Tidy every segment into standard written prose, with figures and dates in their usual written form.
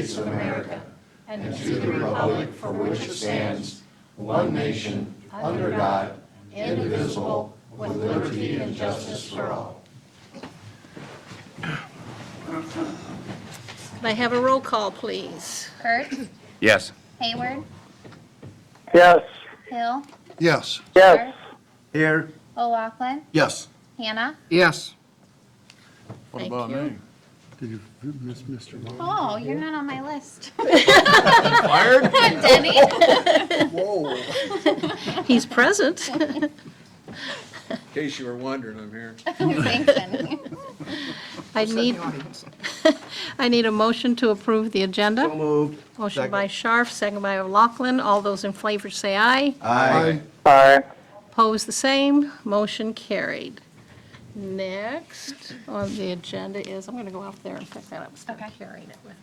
States of America and to the republic for which it stands, one nation, under God, indivisible, with liberty and justice for all. Can I have a roll call, please? Kurt, Yes. Hayward, Yes. Hill, Yes. Yes. Here. O'Loughlin, Yes. Hannah. Yes. What Thank about you. me? Did you miss Mr. Long? Oh, you're not on my list. Fired? Denny. Whoa. He's present. In case you were wondering, I'm here. Thanks, Denny. I need a motion to approve the agenda. Moved. Motion by Scharf, second by O'Loughlin. All those in favor say aye. Aye. Aye. Opposed, the same. Motion carried. Next on the agenda is, I'm going to go out there and pick that up. Start carrying it with me.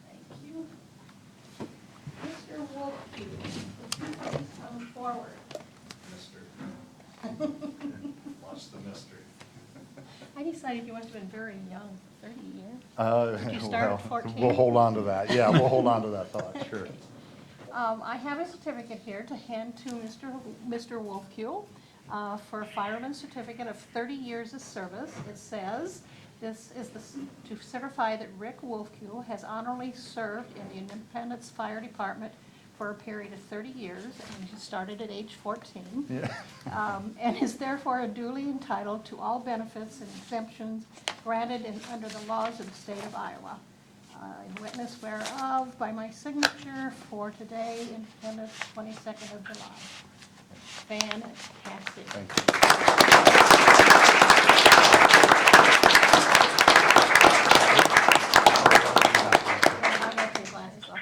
Thank you. Mr. Wolfke, come forward. What's the mystery? I decided you must have been very young, 30 years. Did you start at 14? We'll hold on to that. Yeah, we'll hold on to that thought, sure. I have a certificate here to hand to Mr. Wolfkuhl for a fireman's certificate of 30 years of service. It says, this is to certify that Rick Wolfkuhl has honorably served in the Independence Fire Department for a period of 30 years, and he started at age 14. And is therefore duly entitled to all benefits and exemptions granted under the laws of the state of Iowa. In witness whereof by my signature for today, Independence, 22nd of July. Fantastic. Thank you. I've got these glasses off.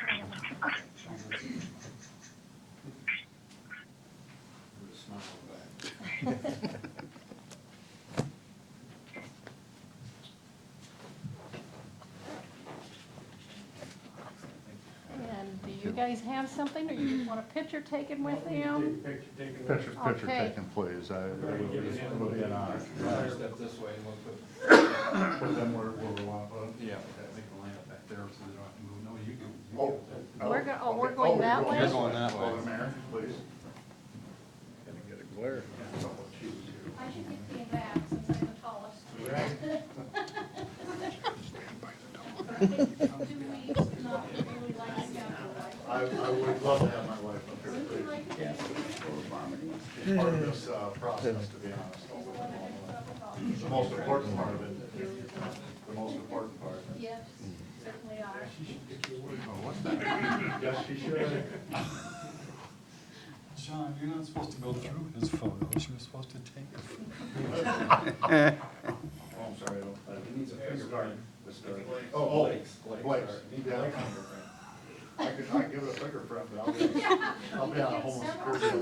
And do you guys have something, or you want a picture taken with you? Picture Okay. taken, please. It would be an honor. Step this way and we'll put, Put them where we want, but. yeah, make the line up back there so they don't have to move. No, you can. We're going that way? You're going that Oh, way. the mayor, please. Gonna get a glare. I should get the back since I'm the tallest. 2 weeks, not really like I would love to have my wife up here, please. She's part of this process, to be honest. The most important part of it. The most important part. Yes, certainly are. Yes, she should. John, you're not supposed to go through his photos, you're supposed to take a photo. Oh, I'm sorry. He needs a finger print. Oh, Blake's. Yeah. I could give it a fingerprint, but I'll be on a homeless security.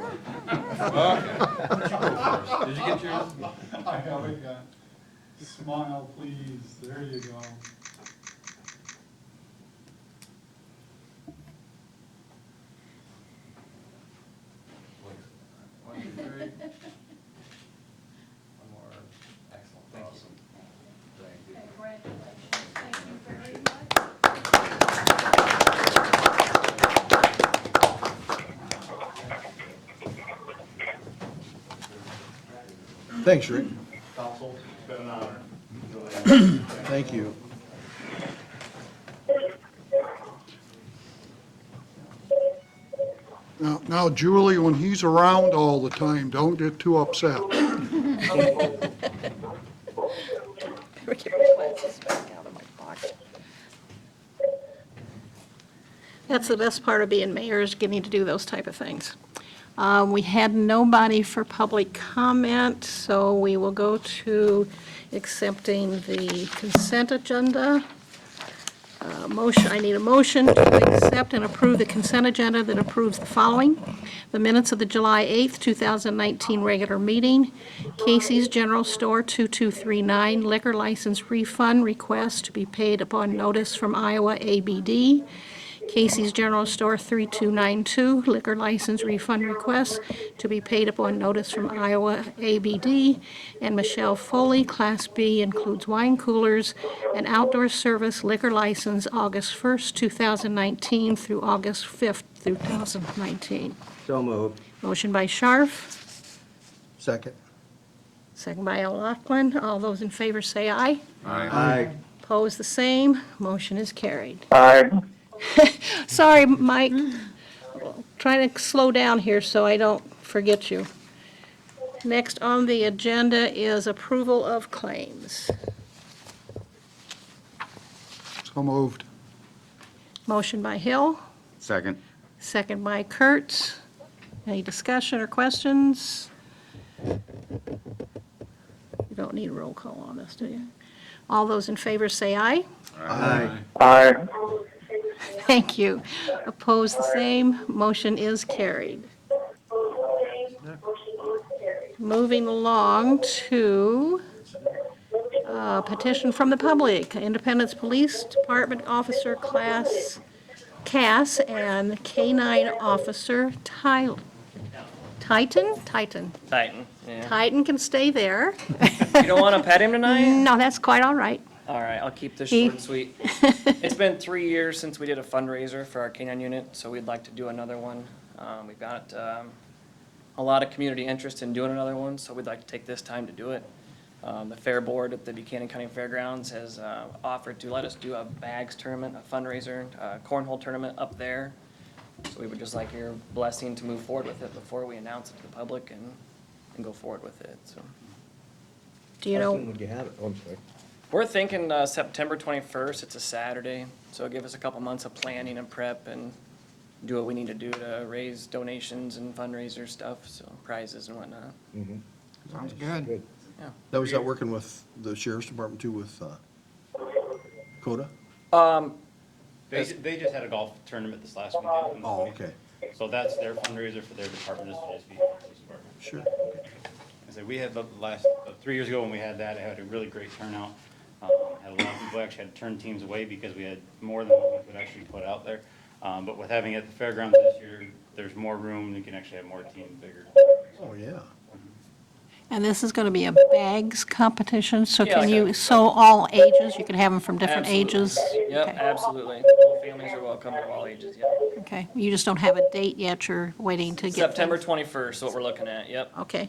Did you get yours? I haven't got, smile please, there you go. One, two, three. One more. Excellent, thank you. Thank you. Congratulations, thank you very much. Thanks, Rick. Council, it's been an honor. Thank you. Now, Julie, when he's around all the time, don't get too upset. Get my glasses back out of my pocket. That's the best part of being mayor, is getting to do those type of things. We had nobody for public comment, so we will go to accepting the consent agenda. I need a motion to accept and approve the consent agenda that approves the following. The minutes of the July 8th, 2019 regular meeting. Casey's General Store 2239 liquor license refund request to be paid upon notice from Iowa ABD. Casey's General Store 3292 liquor license refund request to be paid upon notice from Iowa ABD. And Michelle Foley, Class B, includes wine coolers and outdoor service liquor license August 1st, 2019 through August 5th, 2019. So moved. Motion by Scharf, Second. second by O'Loughlin. All those in favor say aye. Aye. Opposed, the same. Motion is carried. Aye. Sorry, Mike. Trying to slow down here so I don't forget you. Next on the agenda is approval of claims. So moved. Motion by Hill, Second. second by Kurtz. Any discussion or questions? You don't need a roll call on this, do you? All those in favor say aye. Aye. Aye. Thank you. Opposed, the same. Motion is carried. Moving along to petition from the public. Independence Police Department Officer Class Cass and K-9 Officer Titan? Titan, yeah. Titan can stay there. You don't want to pet him tonight? No, that's quite all right. All right, I'll keep this He- short and sweet. It's been 3 years since we did a fundraiser for our canine unit, so we'd like to do another one. We've got a lot of community interest in doing another one, so we'd like to take this time to do it. The Fair Board at the Buchanan County Fairgrounds has offered to let us do a bags tournament, a fundraiser, a cornhole tournament up there. So we would just like your blessing to move forward with it before we announce it to the public and go forward with it, so. Do you know, Would you have it? Oh, I'm sorry. We're thinking September 21st, it's a Saturday, so it'll give us a couple months of planning and prep and do what we need to do to raise donations and fundraiser stuff, so prizes and whatnot. Sounds good. Good. Yeah. Now, is that working with the sheriff's department too, with CODA? They just had a golf tournament this last weekend. Oh, okay. So that's their fundraiser for their department, is to just be the police department. Sure. I said, we had the last, 3 years ago when we had that, it had a really great turnout. Had a lot of people actually had to turn teams away because we had more than what we could actually put out there. But with having it at the fairgrounds this year, there's more room, you can actually have more teams bigger. Oh, yeah. and this is going to be a bags competition, so Yeah, can like you, a- so all ages, you can have them from different Absolutely. ages? Yep, Okay. absolutely. All families are welcome of all ages, yep. Okay, you just don't have a date yet, you're waiting to get them? September 21st is what we're looking at, yep. Okay,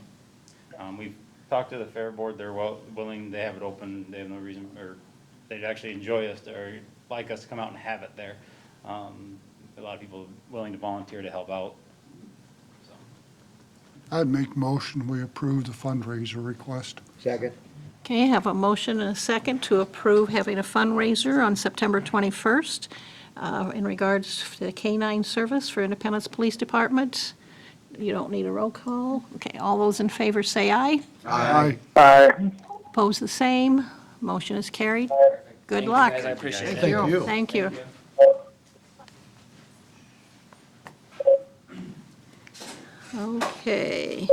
We've talked to the fair board, they're willing, they have it open, they have no reason, or they'd actually enjoy us, or like us to come out and have it there. A lot of people willing to volunteer to help out, so. I'd make motion, we approve the fundraiser request. Second. okay, I have a motion and a second to approve having a fundraiser on September 21st in regards to the K-9 service for Independence Police Department. You don't need a roll call. Okay, all those in favor say aye. Aye. Aye. Opposed, the same. Motion is carried. Good Thank you, luck. guys, I appreciate it. Thank you. Thank you. Okay.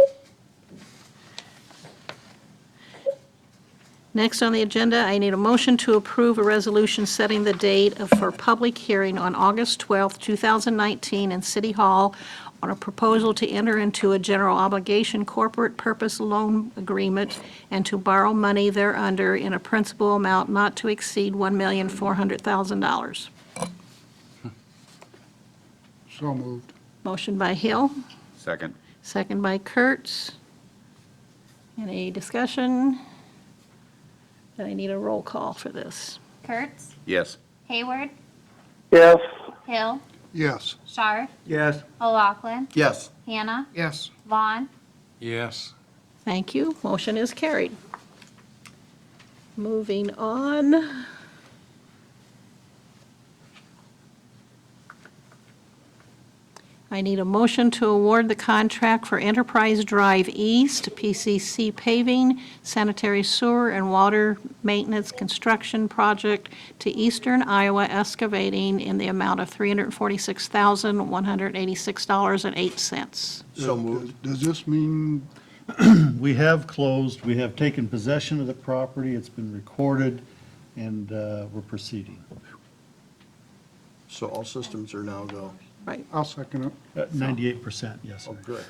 Next on the agenda, I need a motion to approve a resolution setting the date for public hearing on August 12th, 2019 in City Hall on a proposal to enter into a general obligation corporate purpose loan agreement and to borrow money thereunder in a principal amount not to exceed $1,400,000. So moved. Motion by Hill, Second. second by Kurtz. Any discussion? Then I need a roll call for this. Kurtz, Yes. Hayward, Yes. Hill, Yes. Scharf, Yes. O'Loughlin, Yes. Hannah, Yes. Vaughn, Yes. Thank you. Motion is carried. Moving on. I need a motion to award the contract for Enterprise Drive East, PCC paving, sanitary sewer, and water maintenance construction project to Eastern Iowa Excavating in the amount of $346,186.08. So moved. Does this mean, We have closed, we have taken possession of the property, it's been recorded, and we're proceeding. So all systems are now go. Right. I'll second it. 98%, yes, Oh, sir. good.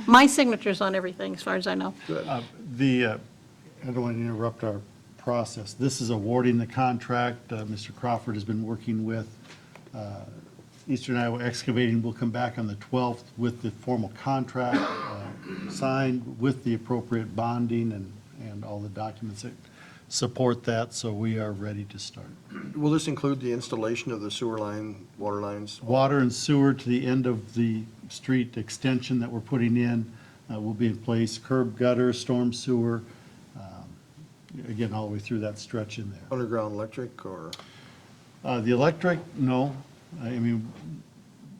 My signature's on everything, as far as I know. I don't want to interrupt our process. This is awarding the contract. Mr. Crawford has been working with Eastern Iowa Excavating. We'll come back on the 12th with the formal contract signed with the appropriate bonding and all the documents that support that, so we are ready to start. Will this include the installation of the sewer line, water lines? Water and sewer to the end of the street extension that we're putting in will be in place, curb gutter, storm sewer, again, all the way through that stretch in there. Underground electric or? The electric, no. I mean,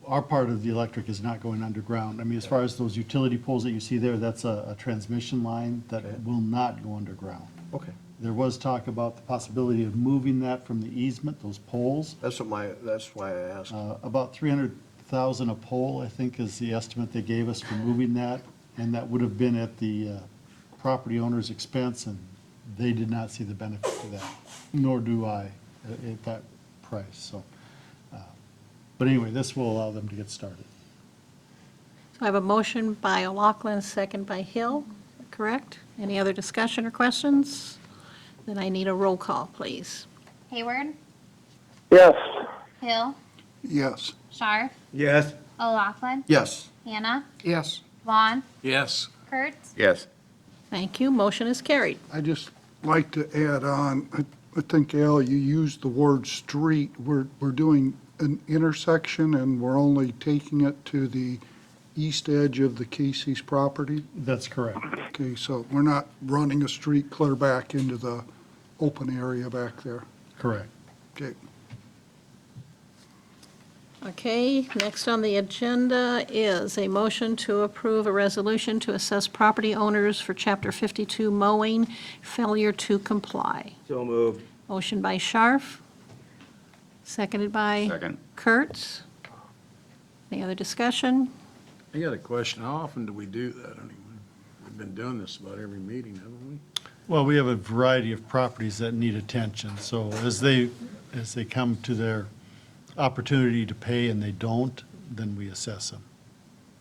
our part of the electric is not going underground. I mean, as far as those utility poles that you see there, that's a transmission line that Okay. will not go underground. Okay. There was talk about the possibility of moving that from the easement, those poles. That's why I asked. About 300,000 a pole, I think, is the estimate they gave us for moving that, and that would have been at the property owner's expense, and they did not see the benefit to that, nor do I at that price, so. But anyway, this will allow them to get started. So I have a motion by O'Loughlin, a second by Hill, correct? Any other discussion or questions? Then I need a roll call, please. Hayward, Yes. Hill, Yes. Scharf, Yes. O'Loughlin, Yes. Hannah, Yes. Vaughn, Yes. Kurtz. Yes. Thank you, motion is carried. I just like to add on, I think, Al, you used the word street. We're doing an intersection and we're only taking it to the east edge of the Casey's property. That's correct. Okay, so we're not running a street clear back into the open area back there. Correct. Okay. Okay, next on the agenda is a motion to approve a resolution to assess property owners for Chapter 52 mowing failure to comply. So moved. Motion by Scharf, seconded by Second. Kurtz. Any other discussion? I got a question. How often do we do that anyway? We've been doing this about every meeting, haven't we? Well, we have a variety of properties that need attention, so as they come to their opportunity to pay and they don't, then we assess them.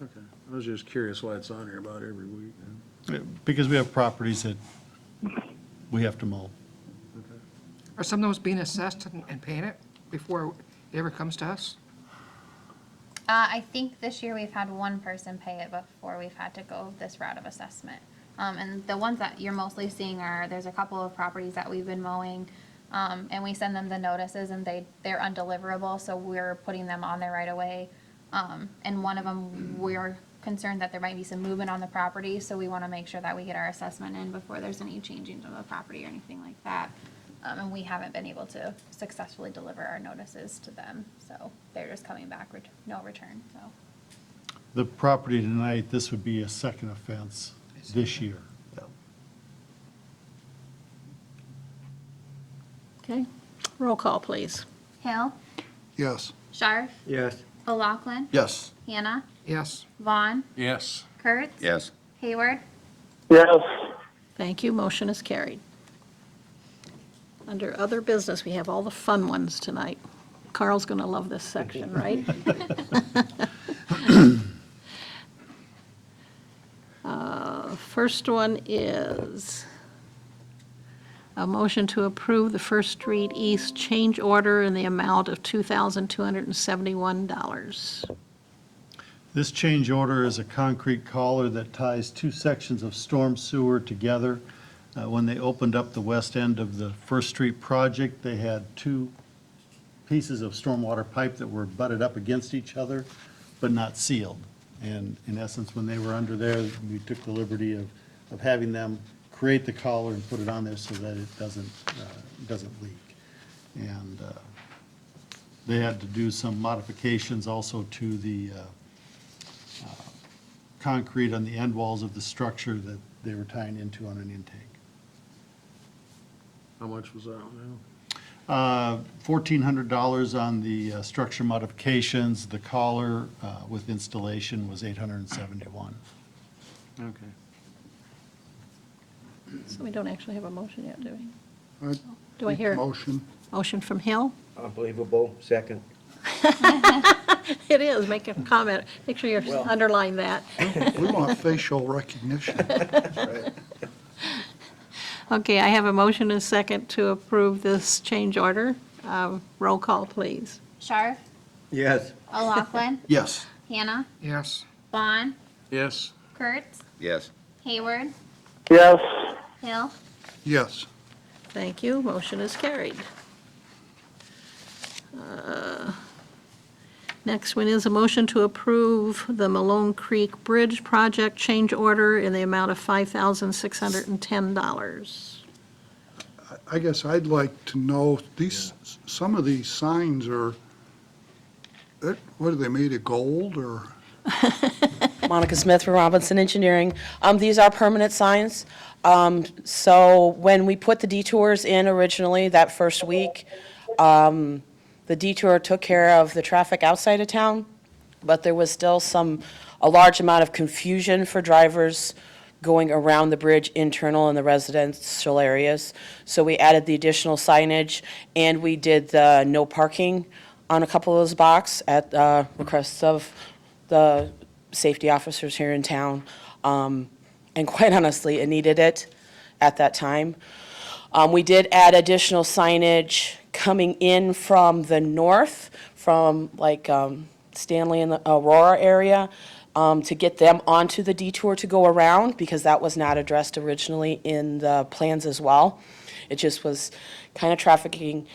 Okay. I was just curious why it's on here about every week. Because we have properties that we have to mow. Are some of those being assessed and paying it before it ever comes to us? I think this year we've had one person pay it before we've had to go this route of assessment. And the ones that you're mostly seeing there's a couple of properties that we've been mowing, and we send them the notices and they're undeliverable, so we're putting them on there right away. And one of them, we're concerned that there might be some movement on the property, so we want to make sure that we get our assessment in before there's any changing of the property or anything like that. And we haven't been able to successfully deliver our notices to them, so they're just coming back with no return, so. The property tonight, this would be a second offense this year. Okay, roll call, please. Hill, Yes. Scharf, Yes. O'Loughlin, Yes. Hannah, Yes. Vaughn, Yes. Kurtz. Yes. Hayward. Yes. Thank you, motion is carried. Under other business, we have all the fun ones tonight. Carl's going to love this section, right? First one is a motion to approve the First Street East change order in the amount of $2,271. This change order is a concrete collar that ties two sections of storm sewer together. When they opened up the west end of the First Street project, they had two pieces of stormwater pipe that were butted up against each other, but not sealed. And in essence, when they were under there, we took the liberty of having them create the collar and put it on there so that it doesn't leak. And they had to do some modifications also to the concrete on the end walls of the structure that they were tying into on an intake. How much was that now? $1,400 on the structure modifications. The collar with installation was $871. Okay. So we don't actually have a motion yet, do we? I'd Do I hear a Motion. motion from Hill? Unbelievable, second. It is, make a comment, make sure you underline that. We want facial recognition. Okay, I have a motion and a second to approve this change order. Roll call, please. Sharf, Yes. O'Loughlin, Yes. Hannah, Yes. Vaughn, Yes. Kurtz, Yes. Hayward, Yes. Hill. Yes. Thank you, motion is carried. Next one is a motion to approve the Malone Creek Bridge Project change order in the amount of $5,610. I guess I'd like to know, some of these signs are, what are they made of gold or? Monica Smith from Robinson Engineering. These are permanent signs. So when we put the detours in originally that first week, the detour took care of the traffic outside of town, but there was still a large amount of confusion for drivers going around the bridge internal in the residential areas. So we added the additional signage, and we did the no parking on a couple of those boxes at requests of the safety officers here in town. And quite honestly, it needed it at that time. We did add additional signage coming in from the north, from like Stanley and the Aurora area, to get them onto the detour to go around, because that was not addressed originally in the plans as well. It just was kind of directing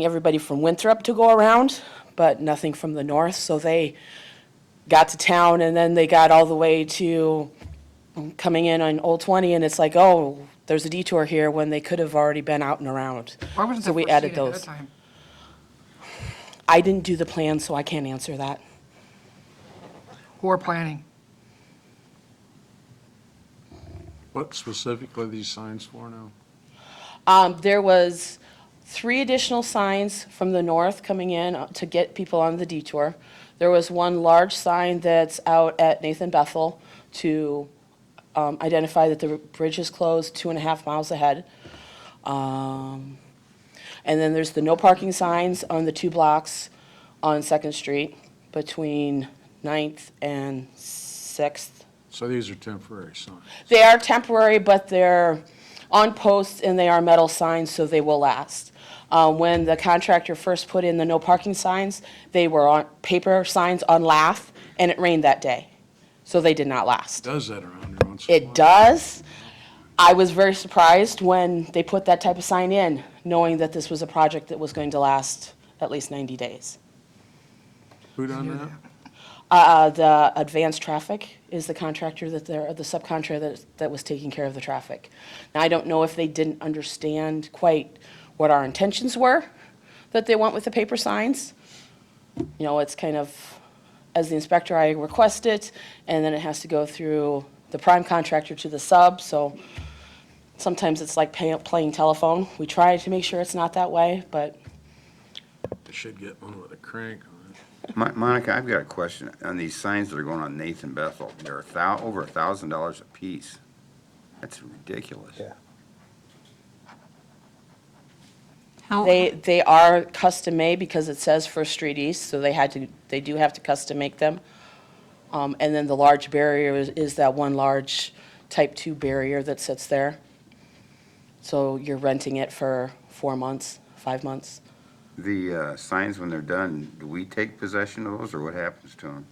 everybody from Winthrop to go around, but nothing from the north. So they got to town, and then they got all the way to coming in on Old 20, and it's like, oh, there's a detour here, when they could have already been out and around. Why wasn't So that we foreseen added ahead of those. time? I didn't do the plan, so I can't answer that. Who are planning? What specifically are these signs for now? There was 3 additional signs from the north coming in to get people on the detour. There was one large sign that's out at Nathan Bethel to identify that the bridge is closed 2.5 miles ahead. And then there's the no parking signs on the 2 blocks on 2nd Street between 9th and 6th. So these are temporary signs. They are temporary, but they're on posts and they are metal signs, so they will last. When the contractor first put in the no parking signs, they were on paper signs on lath, and it rained that day, so they did not last. Does that around here once in a while? It does. I was very surprised when they put that type of sign in, knowing that this was a project that was going to last at least 90 days. Who done that? The Advanced Traffic is the contractor the subcontractor that was taking care of the traffic. Now, I don't know if they didn't understand quite what our intentions were that they went with the paper signs. You know, it's kind of, as the inspector, I request it, and then it has to go through the prime contractor to the sub, so sometimes it's like playing telephone. We try to make sure it's not that way, but They should get one with a crank on it. Monica, I've got a question on these signs that are going on Nathan Bethel. They're over $1,000 a piece. That's ridiculous. Yeah. they are custom made because it says First Street East, so they do have to custom make them. And then the large barrier is that one large type 2 barrier that sits there. So you're renting it for 4 months, 5 months. The signs, when they're done, do we take possession of those, or what happens to them?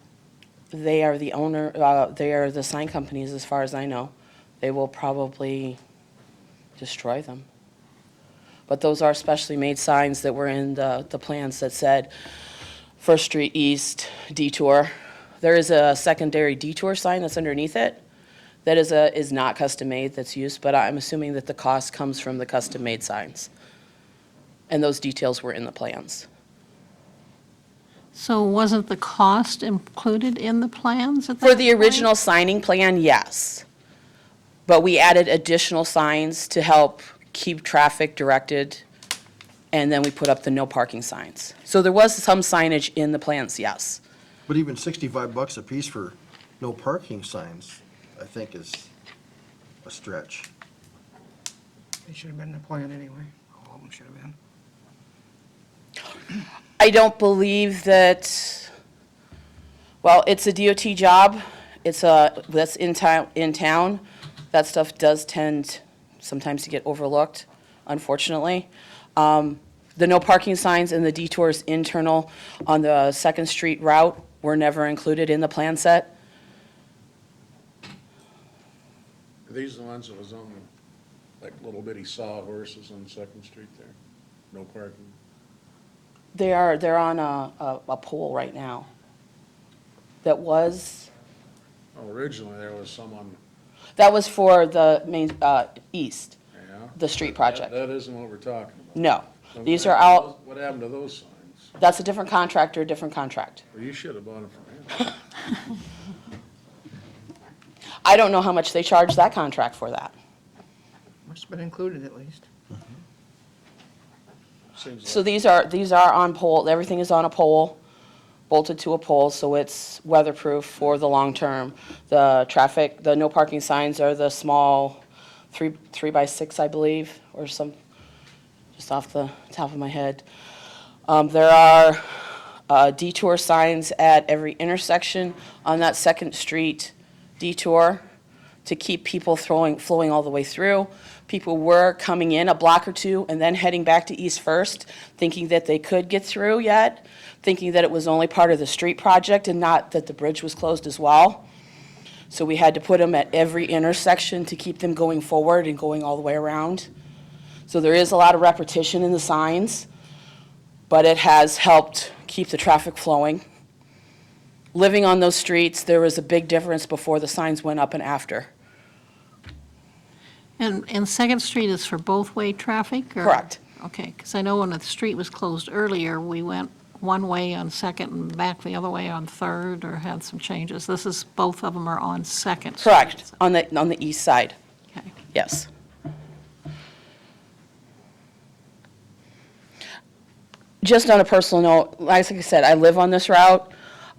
They are the owner, they are the sign companies, as far as I know. They will probably destroy them. But those are specially made signs that were in the plans that said First Street East detour. There is a secondary detour sign that's underneath it that is not custom made, that's used, but I'm assuming that the cost comes from the custom made signs. And those details were in the plans. So wasn't the cost included in the plans at that For the point? original signing plan, yes. But we added additional signs to help keep traffic directed, and then we put up the no parking signs. So there was some signage in the plans, yes. But even $65 a piece for no parking signs, I think is a stretch. They should have been in the plan anyway. All of them should have been. I don't believe that, well, it's a DOT job. That's in town. That stuff does tend sometimes to get overlooked, unfortunately. The no parking signs and the detours internal on the Second Street route were never included in the plan set. Are these the ones that was on, like, little bitty sawhorses on Second Street there? No parking? They're on a pole right now. That was, Oh, originally there was some on, that was for the main, east, yeah? the street project. That isn't what we're talking about. No, So these what are happened to out, those- What happened to those signs? that's a different contractor, different contract. Well, you should have bought them from him. I don't know how much they charge that contract for that. Must have been included at least. Seems So like, these are on pole, everything is on a pole, bolted to a pole, so it's weatherproof for the long term. The traffic, the no parking signs are the small 3x6, I believe, or some, just off the top of my head. There are detour signs at every intersection on that Second Street detour to keep people flowing all the way through. People were coming in a block or two and then heading back to East First, thinking that they could get through yet, thinking that it was only part of the street project and not that the bridge was closed as well. So we had to put them at every intersection to keep them going forward and going all the way around. So there is a lot of repetition in the signs, but it has helped keep the traffic flowing. Living on those streets, there was a big difference before the signs went up and after. And Second Street is for both-way traffic? or- Correct. Okay, because I know when the street was closed earlier, we went one way on Second and back the other way on Third, or had some changes. This is, both of them are on Second Street. Correct, on the east side, Okay. yes. Just on a personal note, like I said, I live on this route.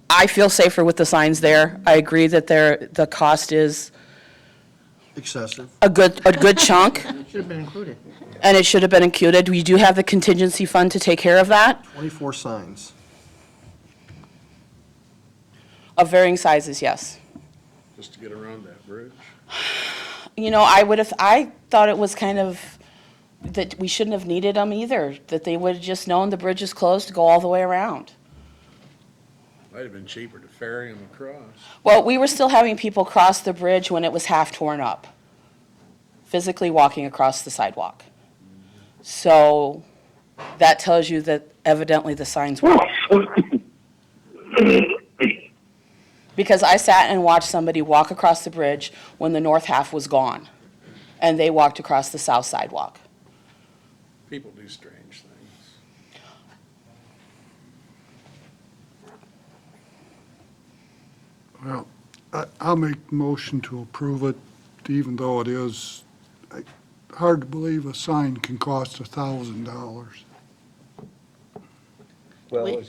I feel safer with the signs there. I agree that the cost is Excessive. a good chunk, Should have been included. and it should have been included. We do have the contingency fund to take care of that, 24 signs. of varying sizes, yes. just to get around that bridge. You know, I thought it was kind of, that we shouldn't have needed them either, that they would have just known the bridge is closed to go all the way around. Might have been cheaper to ferry them across. Well, we were still having people cross the bridge when it was half torn up, physically walking across the sidewalk. So that tells you that evidently the signs were. Because I sat and watched somebody walk across the bridge when the north half was gone, and they walked across the south sidewalk. People do strange things. Well, I'll make the motion to approve it, even though it is hard to believe a sign can cost $1,000. Well,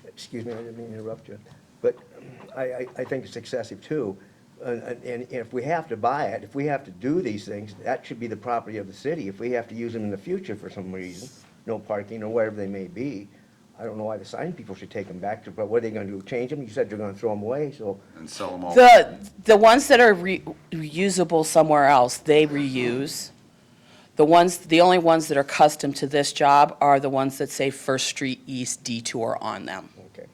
excuse me, I didn't mean to interrupt you, but I think it's excessive too. And if we have to buy it, if we have to do these things, that should be the property of the city. If we have to use them in the future for some reason, no parking or whatever they may be, I don't know why the sign people should take them back to, but what are they gonna do, change them? You said they're gonna throw them away, so. And sell them all. The ones that are reusable somewhere else, they reuse. The only ones that are custom to this job are the ones that say First Street East Detour on them. Okay.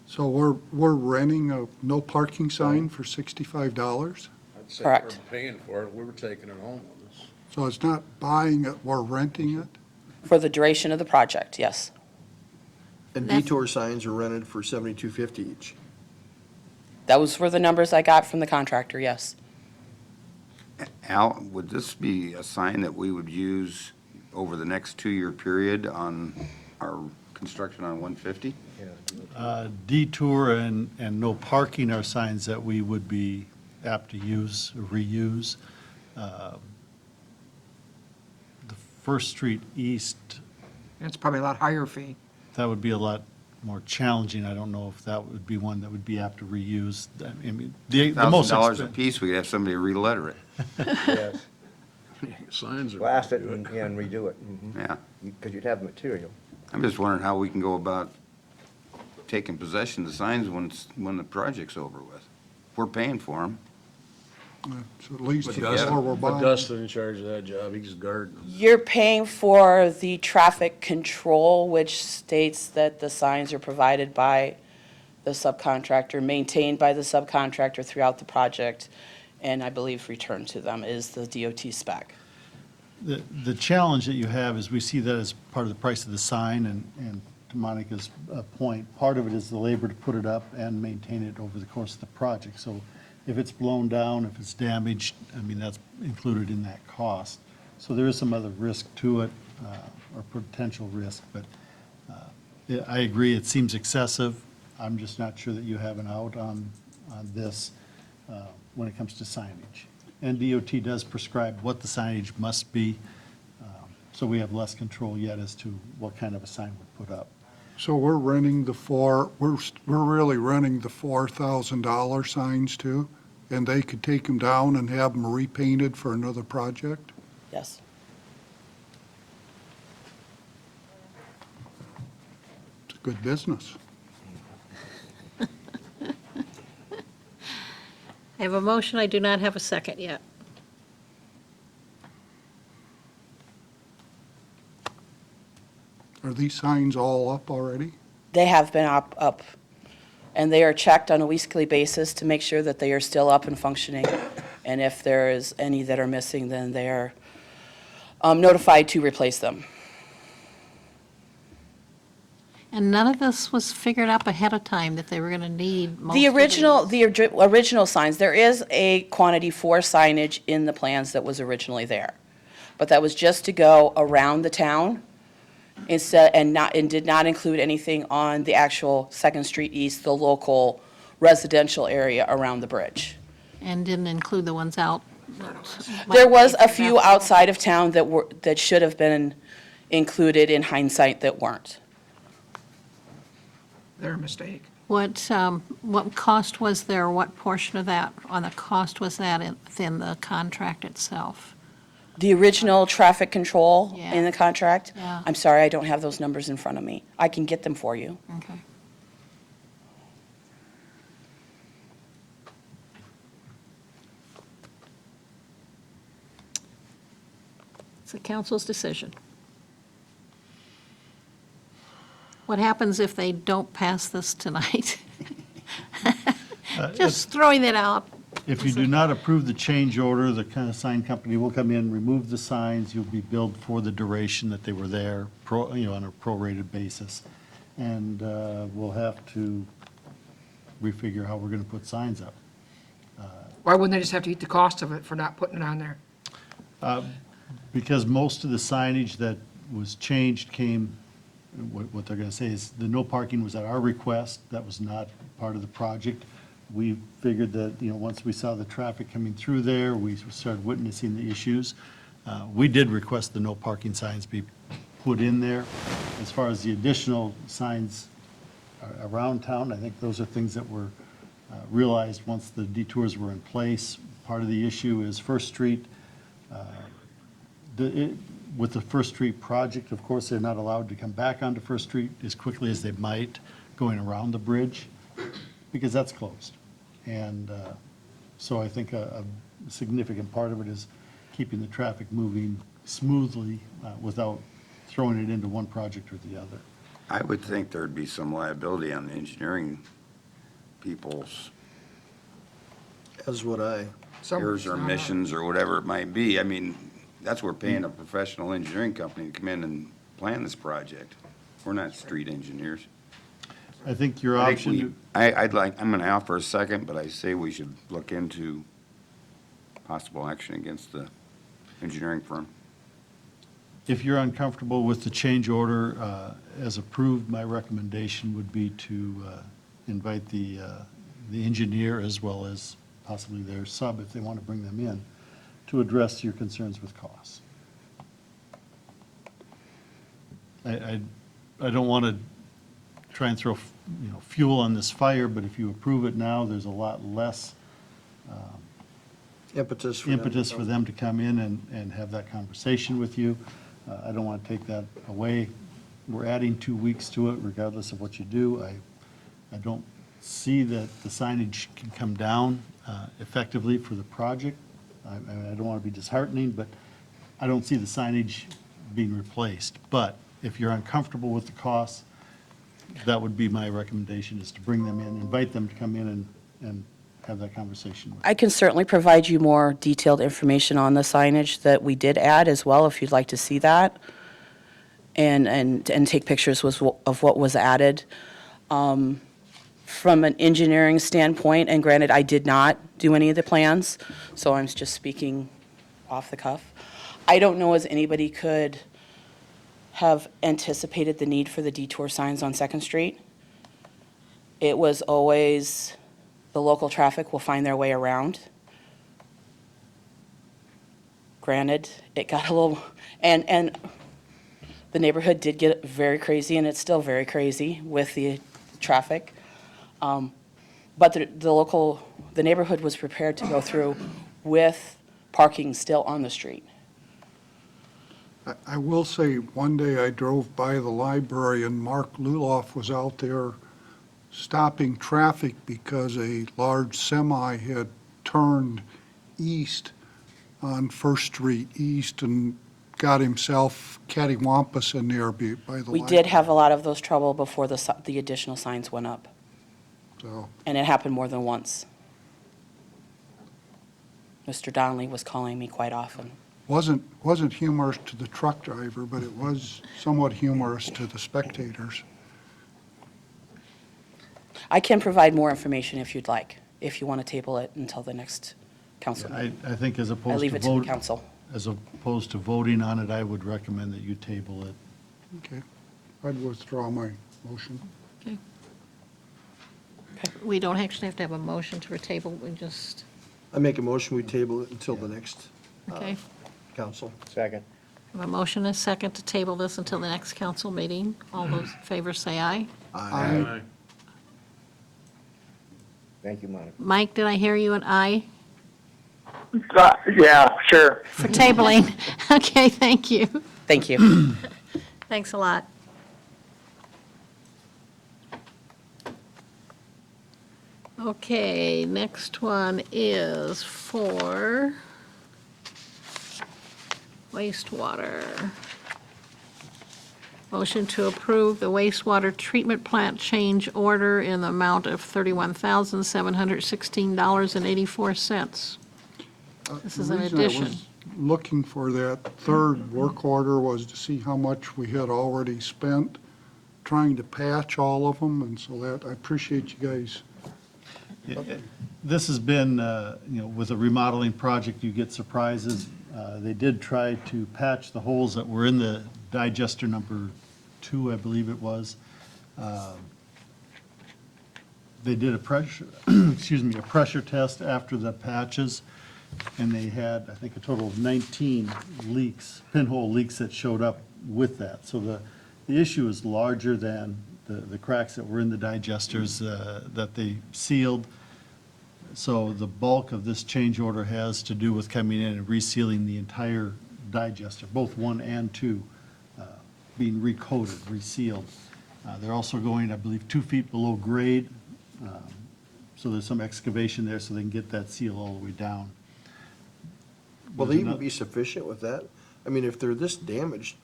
So we're renting a no parking sign for $65? I'd say Correct. we're paying for it, we were taking it home with us. So it's not buying it, we're renting it? For the duration of the project, yes. And detour signs are rented for $72.50 each. Those were the numbers I got from the contractor, yes. Al, would this be a sign that we would use over the next 2-year period on our construction on 150? Detour and no parking are signs that we would be apt to use, reuse. The First Street East, And it's probably a lot higher fee. that would be a lot more challenging. I don't know if that would be one that would be apt to reuse. I mean, the most $1,000 a expen- piece, we could have somebody re-letter it. Yes, Signs are. blast it and redo it, Yeah. because you'd have material. I'm just wondering how we can go about taking possession of the signs when the project's over with. We're paying for them. So at least But before we're But buying. Dustin in charge of that job, he's guarding them. You're paying for the traffic control, which states that the signs are provided by the subcontractor, maintained by the subcontractor throughout the project, and I believe returned to them is the DOT spec. The challenge that you have is we see that as part of the price of the sign, and to Monica's point, part of it is the labor to put it up and maintain it over the course of the project. So if it's blown down, if it's damaged, I mean, that's included in that cost. So there is some other risk to it, or potential risk, but yeah, I agree, it seems excessive. I'm just not sure that you have an out on this when it comes to signage. And DOT does prescribe what the signage must be, so we have less control yet as to what kind of a sign we put up. So we're renting we're really renting the $4,000 signs too? And they could take them down and have them repainted for another project? Yes. It's a good business. I have a motion, I do not have a second yet. Are these signs all up already? They have been up, and they are checked on a weekly basis to make sure that they are still up and functioning. And if there is any that are missing, then they are notified to replace them. And none of this was figured up ahead of time that they were going to need most The of these? original signs, there is a quantity for signage in the plans that was originally there. But that was just to go around the town instead, and did not include anything on the actual Second Street East, the local residential area around the bridge. And didn't include the ones out? There was a few outside of town that should have been included in hindsight that weren't. Their mistake. What cost was there, what portion of that, on the cost was that within the contract itself? The original traffic control in Yeah. the contract? Yeah. I'm sorry, I don't have those numbers in front of me. I can get them for you. Okay. It's the council's decision. What happens if they don't pass this tonight? Just throwing that out. If you do not approve the change order, the kind of sign company will come in, remove the signs, you'll be billed for the duration that they were there, on a prorated basis. And we'll have to refigure how we're going to put signs up. Why wouldn't they just have to eat the cost of it for not putting it on there? Because most of the signage that was changed came, what they're going to say is, the no parking was at our request, that was not part of the project. We figured that, once we saw the traffic coming through there, we started witnessing the issues. We did request the no parking signs be put in there. As far as the additional signs around town, I think those are things that were realized once the detours were in place. Part of the issue is First Street. With the First Street project, of course, they're not allowed to come back onto First Street as quickly as they might going around the bridge, because that's closed. And so I think a significant part of it is keeping the traffic moving smoothly without throwing it into one project or the other. I would think there'd be some liability on the engineering people's As would I. errors or omissions or whatever it might be. I mean, that's we're paying a professional engineering company to come in and plan this project. We're not street engineers. I think your I think option, I'm gonna offer a second, but I say we should look into possible action against the engineering firm. If you're uncomfortable with the change order as approved, my recommendation would be to invite the engineer as well as possibly their sub, if they want to bring them in, to address your concerns with costs. I don't want to try and throw, fuel on this fire, but if you approve it now, there's a lot less Impetus for them. impetus for them to come in and have that conversation with you. I don't want to take that away. We're adding 2 weeks to it regardless of what you do. I don't see that the signage can come down effectively for the project. I don't want to be disheartening, but I don't see the signage being replaced. But if you're uncomfortable with the costs, that would be my recommendation, is to bring them in, invite them to come in and have that conversation with you. I can certainly provide you more detailed information on the signage that we did add as well, if you'd like to see that, and take pictures of what was added. From an engineering standpoint, and granted, I did not do any of the plans, so I'm just speaking off the cuff. I don't know as anybody could have anticipated the need for the detour signs on Second Street. It was always, the local traffic will find their way around. Granted, it got a little, and the neighborhood did get very crazy, and it's still very crazy with the traffic. But the neighborhood was prepared to go through with parking still on the street. I will say, one day I drove by the library and Mark Luloff was out there stopping traffic because a large semi had turned east on First Street East and got himself cattywampus in there by the library. We did have a lot of those trouble before the additional signs went up, So, and it happened more than once. Mr. Donnelly was calling me quite often. wasn't humorous to the truck driver, but it was somewhat humorous to the spectators. I can provide more information if you'd like, if you want to table it until the next council I meeting. I think as I opposed leave to it to the vote, council. as opposed to voting on it, I would recommend that you table it. Okay, I'd withdraw my motion. Okay. We don't actually have to have a motion to table, we just, I make a motion, we table it until the next okay. council. Second. We have a motion and a second to table this until the next council meeting. All those in favor say aye. Aye. Thank you, Monica. Mike, did I hear you an aye Yeah, sure. for tabling? Okay, thank you. Thank you. Thanks a lot. Okay, next one is for wastewater. Motion to approve the wastewater treatment plant change order in the amount of $31,716.84. This is an The reason addition. I was looking for that third work order was to see how much we had already spent trying to patch all of them, and so that, I appreciate you guys. This has been, with a remodeling project, you get surprises. They did try to patch the holes that were in the digester number 2, I believe it was. They did a pressure, a pressure test after the patches, and they had, I think, a total of 19 leaks, pinhole leaks that showed up with that. So the issue is larger than the cracks that were in the digesters that they sealed. So the bulk of this change order has to do with coming in and resealing the entire digester, both 1 and 2, being recoated, resealed. They're also going, I believe, 2 feet below grade, so there's some excavation there so they can get that seal all the way down. Will There's they even ano- be sufficient with that? I mean, if they're this damaged,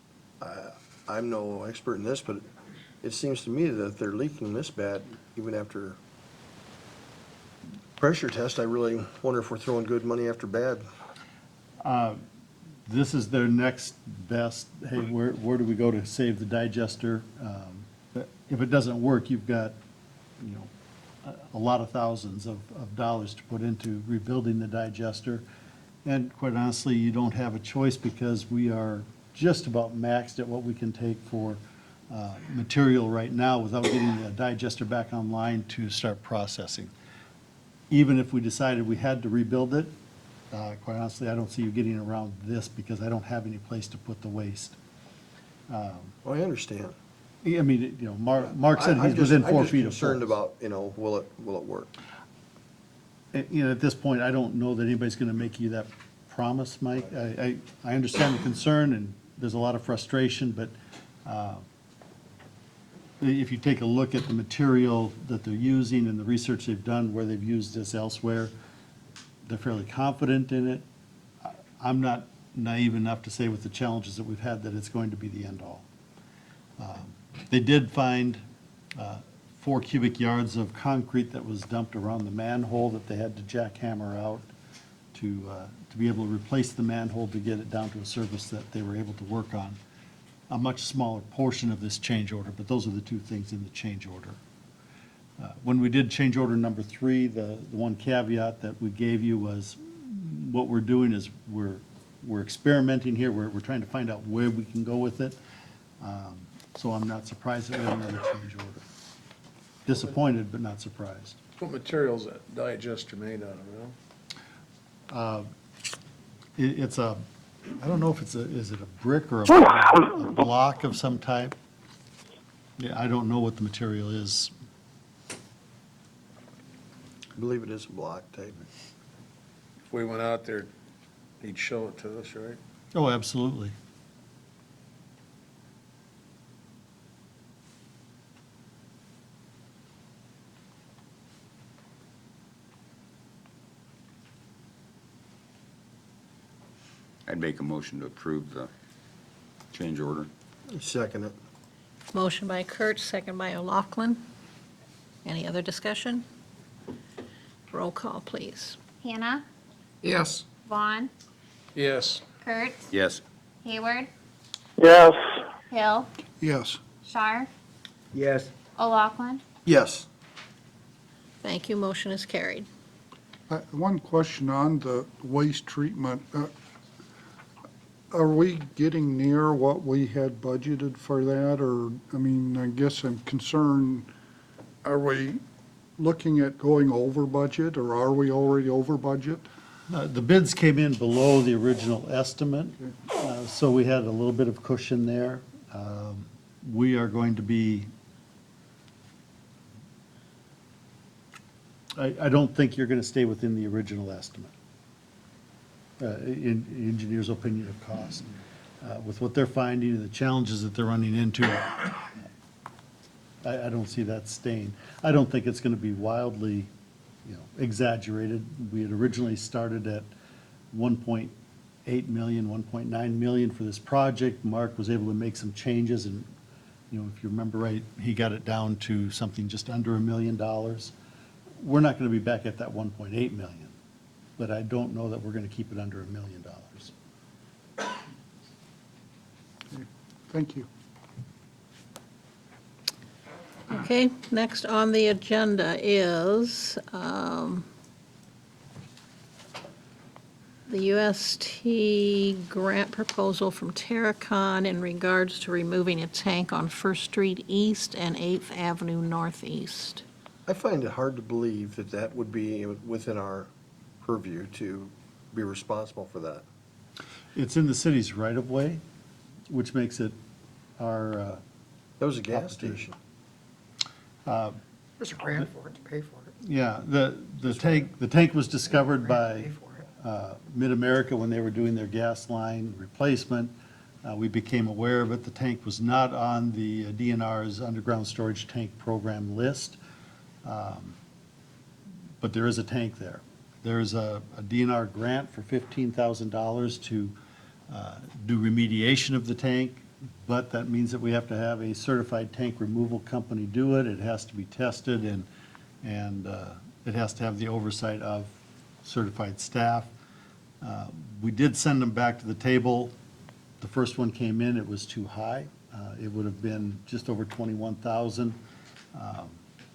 I'm no expert in this, but it seems to me that if they're leaking this bad, even after pressure test, I really wonder if we're throwing good money after bad. This is their next best, hey, where do we go to save the digester? But if it doesn't work, you've got, a lot of thousands of dollars to put into rebuilding the digester. And quite honestly, you don't have a choice because we are just about maxed at what we can take for material right now without getting the digester back online to start processing. Even if we decided we had to rebuild it, quite honestly, I don't see you getting around this because I don't have any place to put the waste. Well, I understand. I mean, you know, Mark said he's within 4 feet I'm of just concerned poles. about, you know, will it work? You know, at this point, I don't know that anybody's gonna make you that promise, Mike. I understand the concern, and there's a lot of frustration, but if you take a look at the material that they're using and the research they've done where they've used this elsewhere, they're fairly confident in it. I'm not naive enough to say with the challenges that we've had that it's going to be the end-all. They did find 4 cubic yards of concrete that was dumped around the manhole that they had to jackhammer out to be able to replace the manhole to get it down to a surface that they were able to work on. A much smaller portion of this change order, but those are the 2 things in the change order. When we did change order number 3, the one caveat that we gave you was what we're doing is we're experimenting here. We're trying to find out where we can go with it. So I'm not surprised that we have another change order. Disappointed, but not surprised. What material's that digester made out of, It's a, I don't know if is it a brick or a block of some type? Yeah, I don't know what the material is. I believe it is a block type. If we went out there, he'd show it to us, right? Oh, absolutely. I'd make a motion to approve the change order. Second it. Motion by Kurt, second by O'Loughlin. Any other discussion? Roll call, please. Hannah, Yes. Vaughn, Yes. Kurt, Yes. Hayward, Yes. Hill, Yes. Shar, Yes. O'Loughlin. Yes. Thank you, motion is carried. One question on the waste treatment. Are we getting near what we had budgeted for that, or, I mean, I guess I'm concerned, are we looking at going over budget, or are we already over budget? The bids came in below the original estimate, so we had a little bit of cushion there. We are going to be, I don't think you're going to stay within the original estimate, in engineer's opinion of cost. With what they're finding and the challenges that they're running into, I don't see that staying. I don't think it's going to be wildly, you know, exaggerated. We had originally started at 1.8 million, 1.9 million for this project. Mark was able to make some changes, and, you know, if you remember right, he got it down to something just under $1 million. We're not going to be back at that 1.8 million, but I don't know that we're going to keep it under $1 million. Thank you. Okay, next on the agenda is the UST grant proposal from Terracon in regards to removing a tank on First Street East and 8th Avenue Northeast. I find it hard to believe that that would be within our purview to be responsible for that. It's in the city's right-of-way, which makes it our, That was a gas station. There's a grant for it to pay for it. yeah, the tank was discovered by Pay for it. Mid-America when they were doing their gas line replacement. We became aware of it. The tank was not on the DNR's underground storage tank program list, but there is a tank there. There's a DNR grant for $15,000 to do remediation of the tank, but that means that we have to have a certified tank removal company do it. It has to be tested, and it has to have the oversight of certified staff. We did send them back to the table. The first one came in, it was too high. It would have been just over 21,000.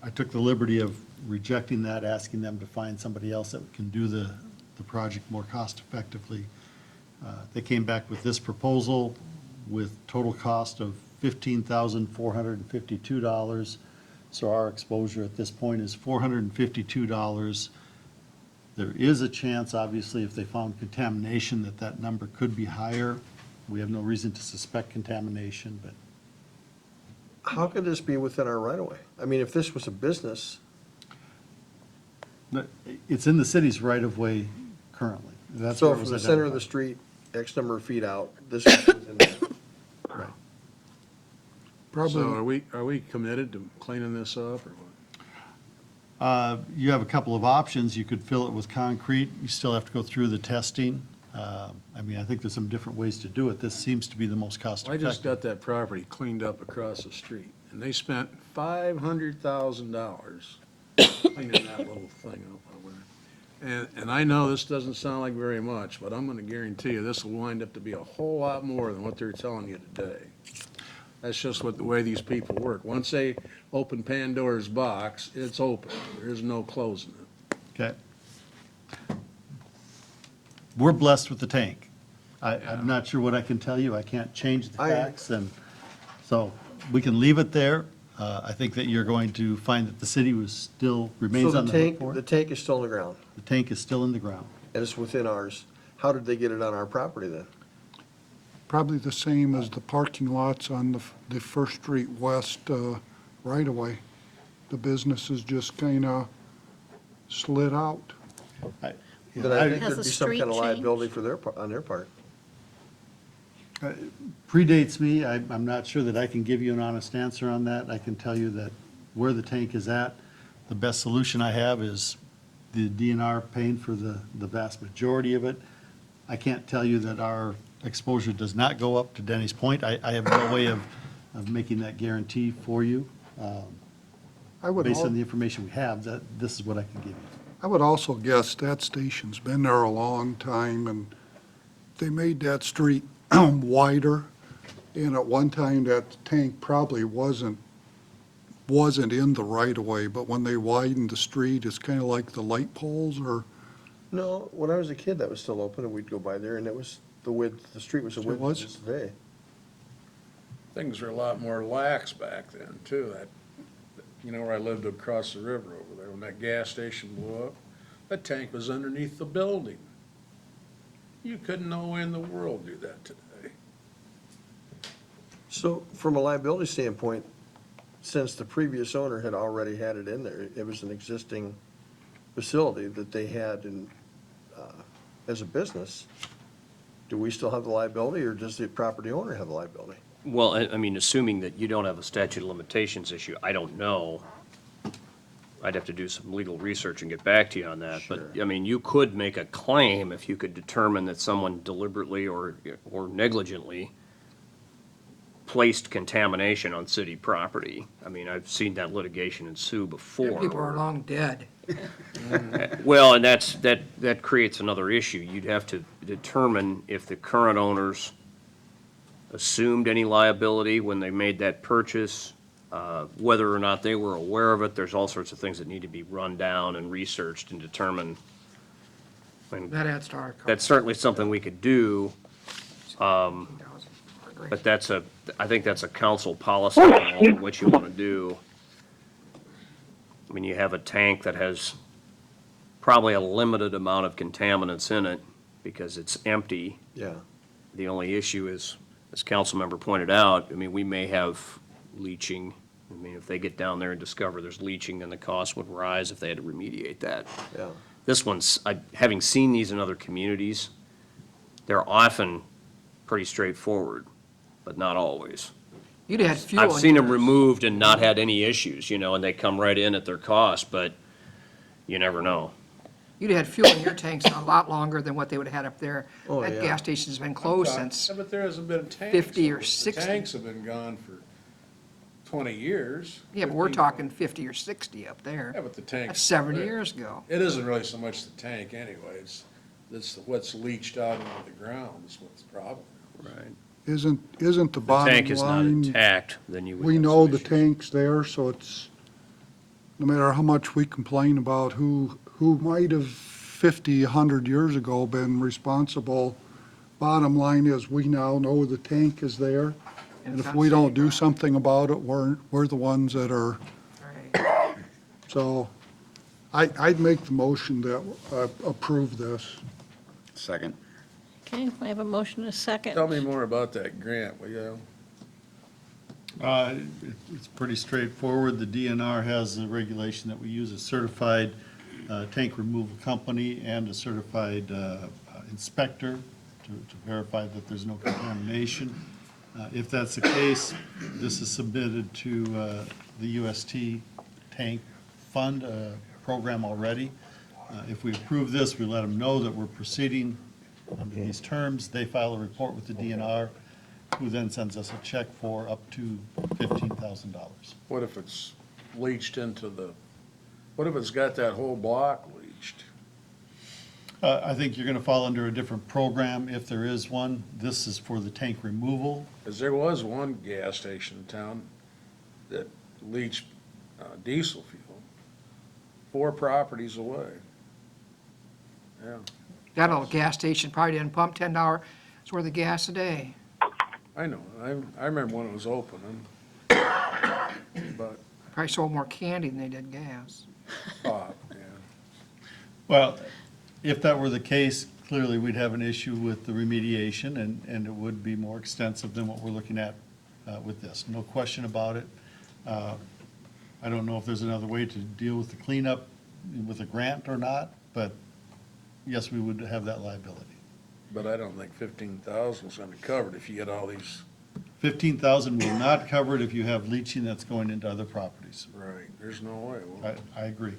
I took the liberty of rejecting that, asking them to find somebody else that can do the project more cost effectively. They came back with this proposal. with total cost of $15,452. So our exposure at this point is $452. There is a chance, obviously, if they found contamination, that that number could be higher. We have no reason to suspect contamination, but How could this be within our right of way? I mean, if this was a business, it's in the city's right-of-way currently. That's where so it was from the center of the identified. street, X number of feet out, this is within that. Right. Probably. So are we committed to cleaning this up or what? You have a couple of options. You could fill it with concrete. You still have to go through the testing. I mean, I think there's some different ways to do it. This seems to be the most I just cost-effective. got that property cleaned up across the street, and they spent $500,000 cleaning that little thing up over there. And I know this doesn't sound like very much, but I'm gonna guarantee you, this will wind up to be a whole lot more than what they're telling you today. That's just the way these people work. Once they open Pandora's box, it's open. There's no closing it. Okay. We're blessed with the tank. I'm not sure what I can tell you. I can't change the facts, and so we can leave it there. I think that you're going to find that the city remains So on the the hook tank, for the it. tank is still in the ground, The tank is still in the ground. and it's within ours. How did they get it on our property then? Probably the same as the parking lots on the First Street West right-of-way. The businesses just kind of slid out. Then I think Has there'd the be some kind of street liability changed? for their, on their part. Predates me. I'm not sure that I can give you an honest answer on that. I can tell you that where the tank is at, the best solution I have is the DNR paying for the vast majority of it. I can't tell you that our exposure does not go up to Denny's point. I have no way of making that guarantee for you. I would Based al- on the information we have, this is what I can give you. I would also guess that station's been there a long time, and they made that street wider. And at one time, that tank probably wasn't in the right-of-way, but when they widened the street, it's kind of like the light poles or, No, when I was a kid, that was still open, and we'd go by there, and it was the width, the street was the It width was? of this today. Things were a lot more lax back then, too. You know where I lived across the river over there, when that gas station blew up? That tank was underneath the building. You couldn't no way in the world do that today. So from a liability standpoint, since the previous owner had already had it in there, it was an existing facility that they had in, as a business, do we still have the liability, or does the property owner have the liability? Well, I mean, assuming that you don't have a statute of limitations issue, I don't know. I'd have to do some legal research and get back to you on that. But, I mean, you could make a claim if you could determine that someone deliberately or negligently placed contamination on city property. I mean, I've seen that litigation ensue before. People are long dead. Well, and that creates another issue. You'd have to determine if the current owners assumed any liability when they made that purchase, whether or not they were aware of it. There's all sorts of things that need to be run down and researched and determined. I mean, That adds to our cost. that's certainly something we could do, but I think that's a council policy on what you want to do. I mean, you have a tank that has probably a limited amount of contaminants in it because it's empty. Yeah. The only issue is, as council member pointed out, I mean, we may have leaching. I mean, if they get down there and discover there's leaching, then the cost would rise if they had to remediate that. Yeah. This one's, having seen these in other communities, they're often pretty straightforward, but not always. You'd had fuel. I've in seen them yours. removed and not had any issues, and they come right in at their cost, but you never know. You'd had fuel in your tanks a lot longer than what they would have had up there. Oh, That yeah. gas station's been closed since, Yeah, but there hasn't been tanks. 50 or The 60. tanks have been gone for 20 years. yeah, but we're 15. talking 50 or 60 up Yeah, there. but the tanks. That's 70 years ago. It isn't really so much the tank anyway, it's what's leached out into the ground is what's the problem. Right. isn't the The bottom tank is not line, intact, then you would we have know some the issues. tank's there, so it's, no matter how much we complain about who might have 50, 100 years ago been responsible bottom line is, we now know the tank is there, and if we don't do something about it, we're the ones that are, Right. so I'd make the motion that approve this. Second. Okay, I have a motion and a second. Tell me more about that grant, will you? It's pretty straightforward. The DNR has a regulation that we use a certified tank removal company and a certified inspector to verify that there's no contamination. If that's the case, this is submitted to the UST Tank Fund program already. If we approve this, we let them know that we're proceeding under these terms. They file a report with the DNR, who then sends us a check for up to $15,000. What if it's leached into what if it's got that whole block leached? I think you're gonna fall under a different program if there is one. This is for the tank removal. Because there was one gas station in town that leached diesel fuel 4 properties away. Yeah, That old gas station probably didn't pump $10 worth of gas a day. I know. I remember when it was opening. But, Probably sold more candy than they did gas. yeah. Well, if that were the case, clearly we'd have an issue with the remediation, and it would be more extensive than what we're looking at with this. No question about it. I don't know if there's another way to deal with the cleanup with a grant or not, but yes, we would have that liability. But I don't think 15,000 is gonna cover it if you get all these. 15,000 will not cover it if you have leaching that's going into other properties. Right, there's no way. Well, I agree.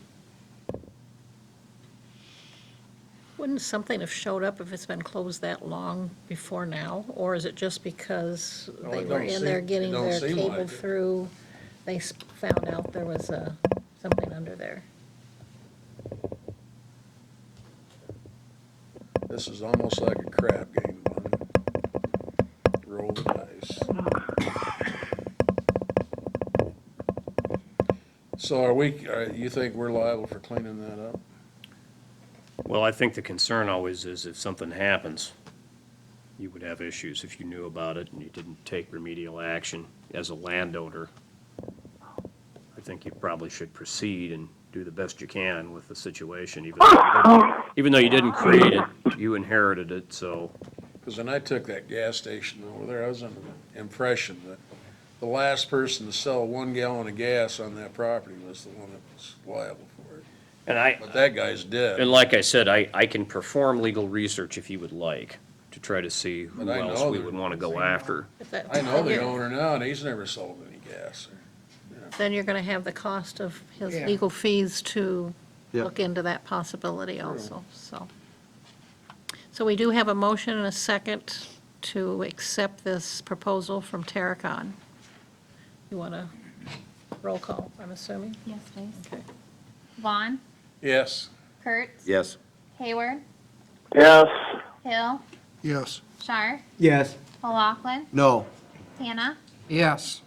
Wouldn't something have showed up if it's been closed that long before now? Or is it just because Well, they it were don't in there seem- getting it don't their seem cable like it. through, they found out there was something under there? This is almost like a crab game, Bonnie. Roll the dice. So you think we're liable for cleaning that up? Well, I think the concern always is if something happens, you would have issues if you knew about it and you didn't take remedial action as a landowner. I think you probably should proceed and do the best you can with the situation, even though you didn't create it, you inherited it, so. Because when I took that gas station over there, I was under the impression that the last person to sell 1 gallon of gas on that property was the one that was liable for it. But that guy's dead. And like I said, I can perform legal research if you would like, to try to see who But I else know we there- would want to go after. I know the owner now, and he's never sold any gas. Then you're gonna have the cost of his Yeah. legal fees to Yep. look into that possibility also, so. So we do have a motion and a second to accept this proposal from Terracon. You want a roll call, I'm assuming? Yes, please. Okay. Vaughn, Yes. Kurtz, Yes. Hayward, Yes. Hill, Yes. Shar, Yes. McLaughlin, No. Hannah. Yes.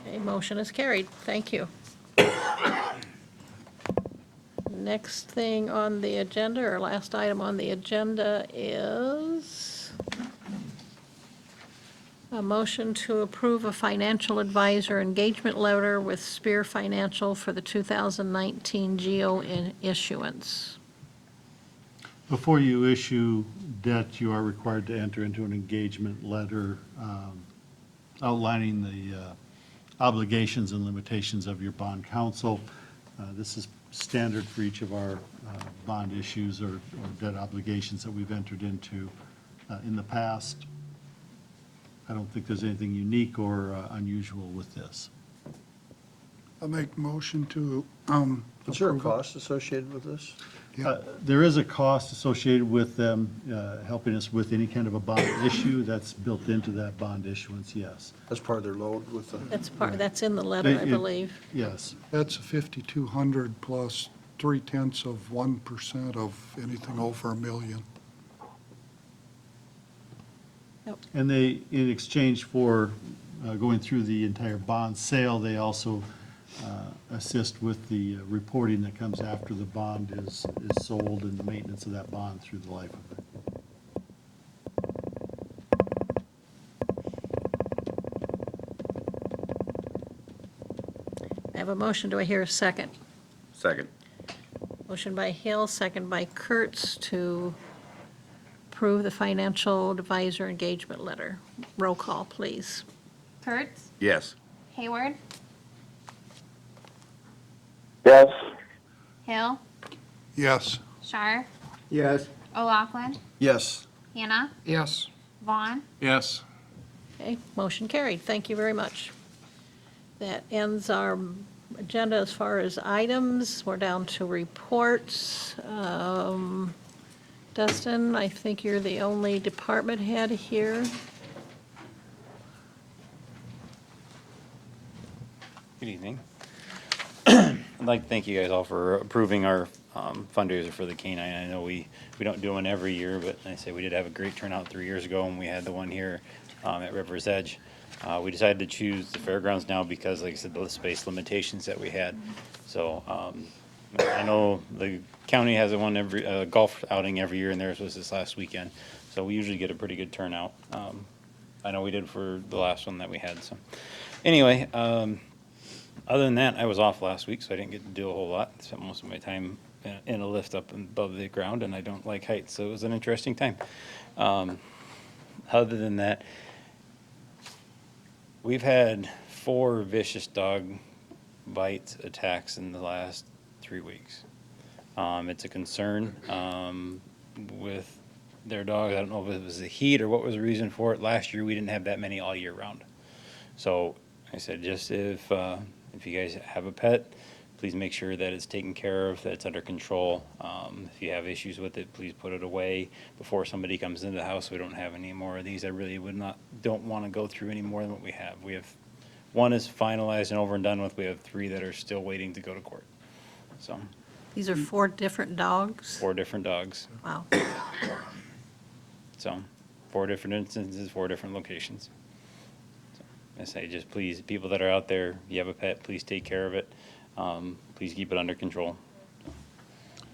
Okay, motion is carried, thank you. Next thing on the agenda, or last item on the agenda is a motion to approve a financial advisor engagement letter with Spear Financial for the 2019 GEO issuance. Before you issue debt, you are required to enter into an engagement letter outlining the obligations and limitations of your bond counsel. This is standard for each of our bond issues or debt obligations that we've entered into in the past. I don't think there's anything unique or unusual with this. I make motion to, Is there a approve it. cost associated with this? There is a cost associated with them helping us with any kind of a bond issue that's built into that bond issuance, yes. That's part of their load with the, That's in the letter, I It- believe. Yes. That's 5,200 plus 0.3% of anything over $1 million. And they, in exchange for going through the entire bond sale, they also assist with the reporting that comes after the bond is sold and the maintenance of that bond through the life of it. have a motion. Do I hear a second? Second. Motion by Hill, second by Kurtz to approve the financial advisor engagement letter. Roll call, please. Kurtz, Yes. Hayward, Yes. Hill, Yes. Shar, Yes. O'Loughlin, Yes. Hannah, Yes. Vaughn. Yes. Okay, motion carried. Thank you very much. That ends our agenda as far as items. We're down to reports. Dustin, I think you're the only department head here. Good evening. I'd like to thank you guys all for approving our fundraiser for the canine. I know we don't do one every year, but I say we did have a great turnout 3 years ago when we had the one here at River's Edge. We decided to choose the fairgrounds now because, like I said, the space limitations that we had. So I know the county has one every golf outing every year, and theirs was this last weekend. So we usually get a pretty good turnout. I know we did for the last one that we had. So anyway, other than that, I was off last week, so I didn't get to do a whole lot. Spent most of my time in a lift up above the ground, and I don't like heights, so it was an interesting time. Other than that, we've had 4 vicious dog bites, attacks in the last 3 weeks. It's a concern with their dogs. I don't know if it was the heat or what was the reason for it. Last year, we didn't have that many all year round. So I said, just if you guys have a pet, please make sure that it's taken care of, that it's under control. If you have issues with it, please put it away before somebody comes into the house. So we don't have any more of these. I really don't want to go through any more than what we have. We have, one is finalized and over and done with. We have 3 that are still waiting to go to court. So These are 4 different dogs? 4 different dogs. Wow. So 4 different instances, 4 different locations. I say, just please, people that are out there, you have a pet, please take care of it. Please keep it under control.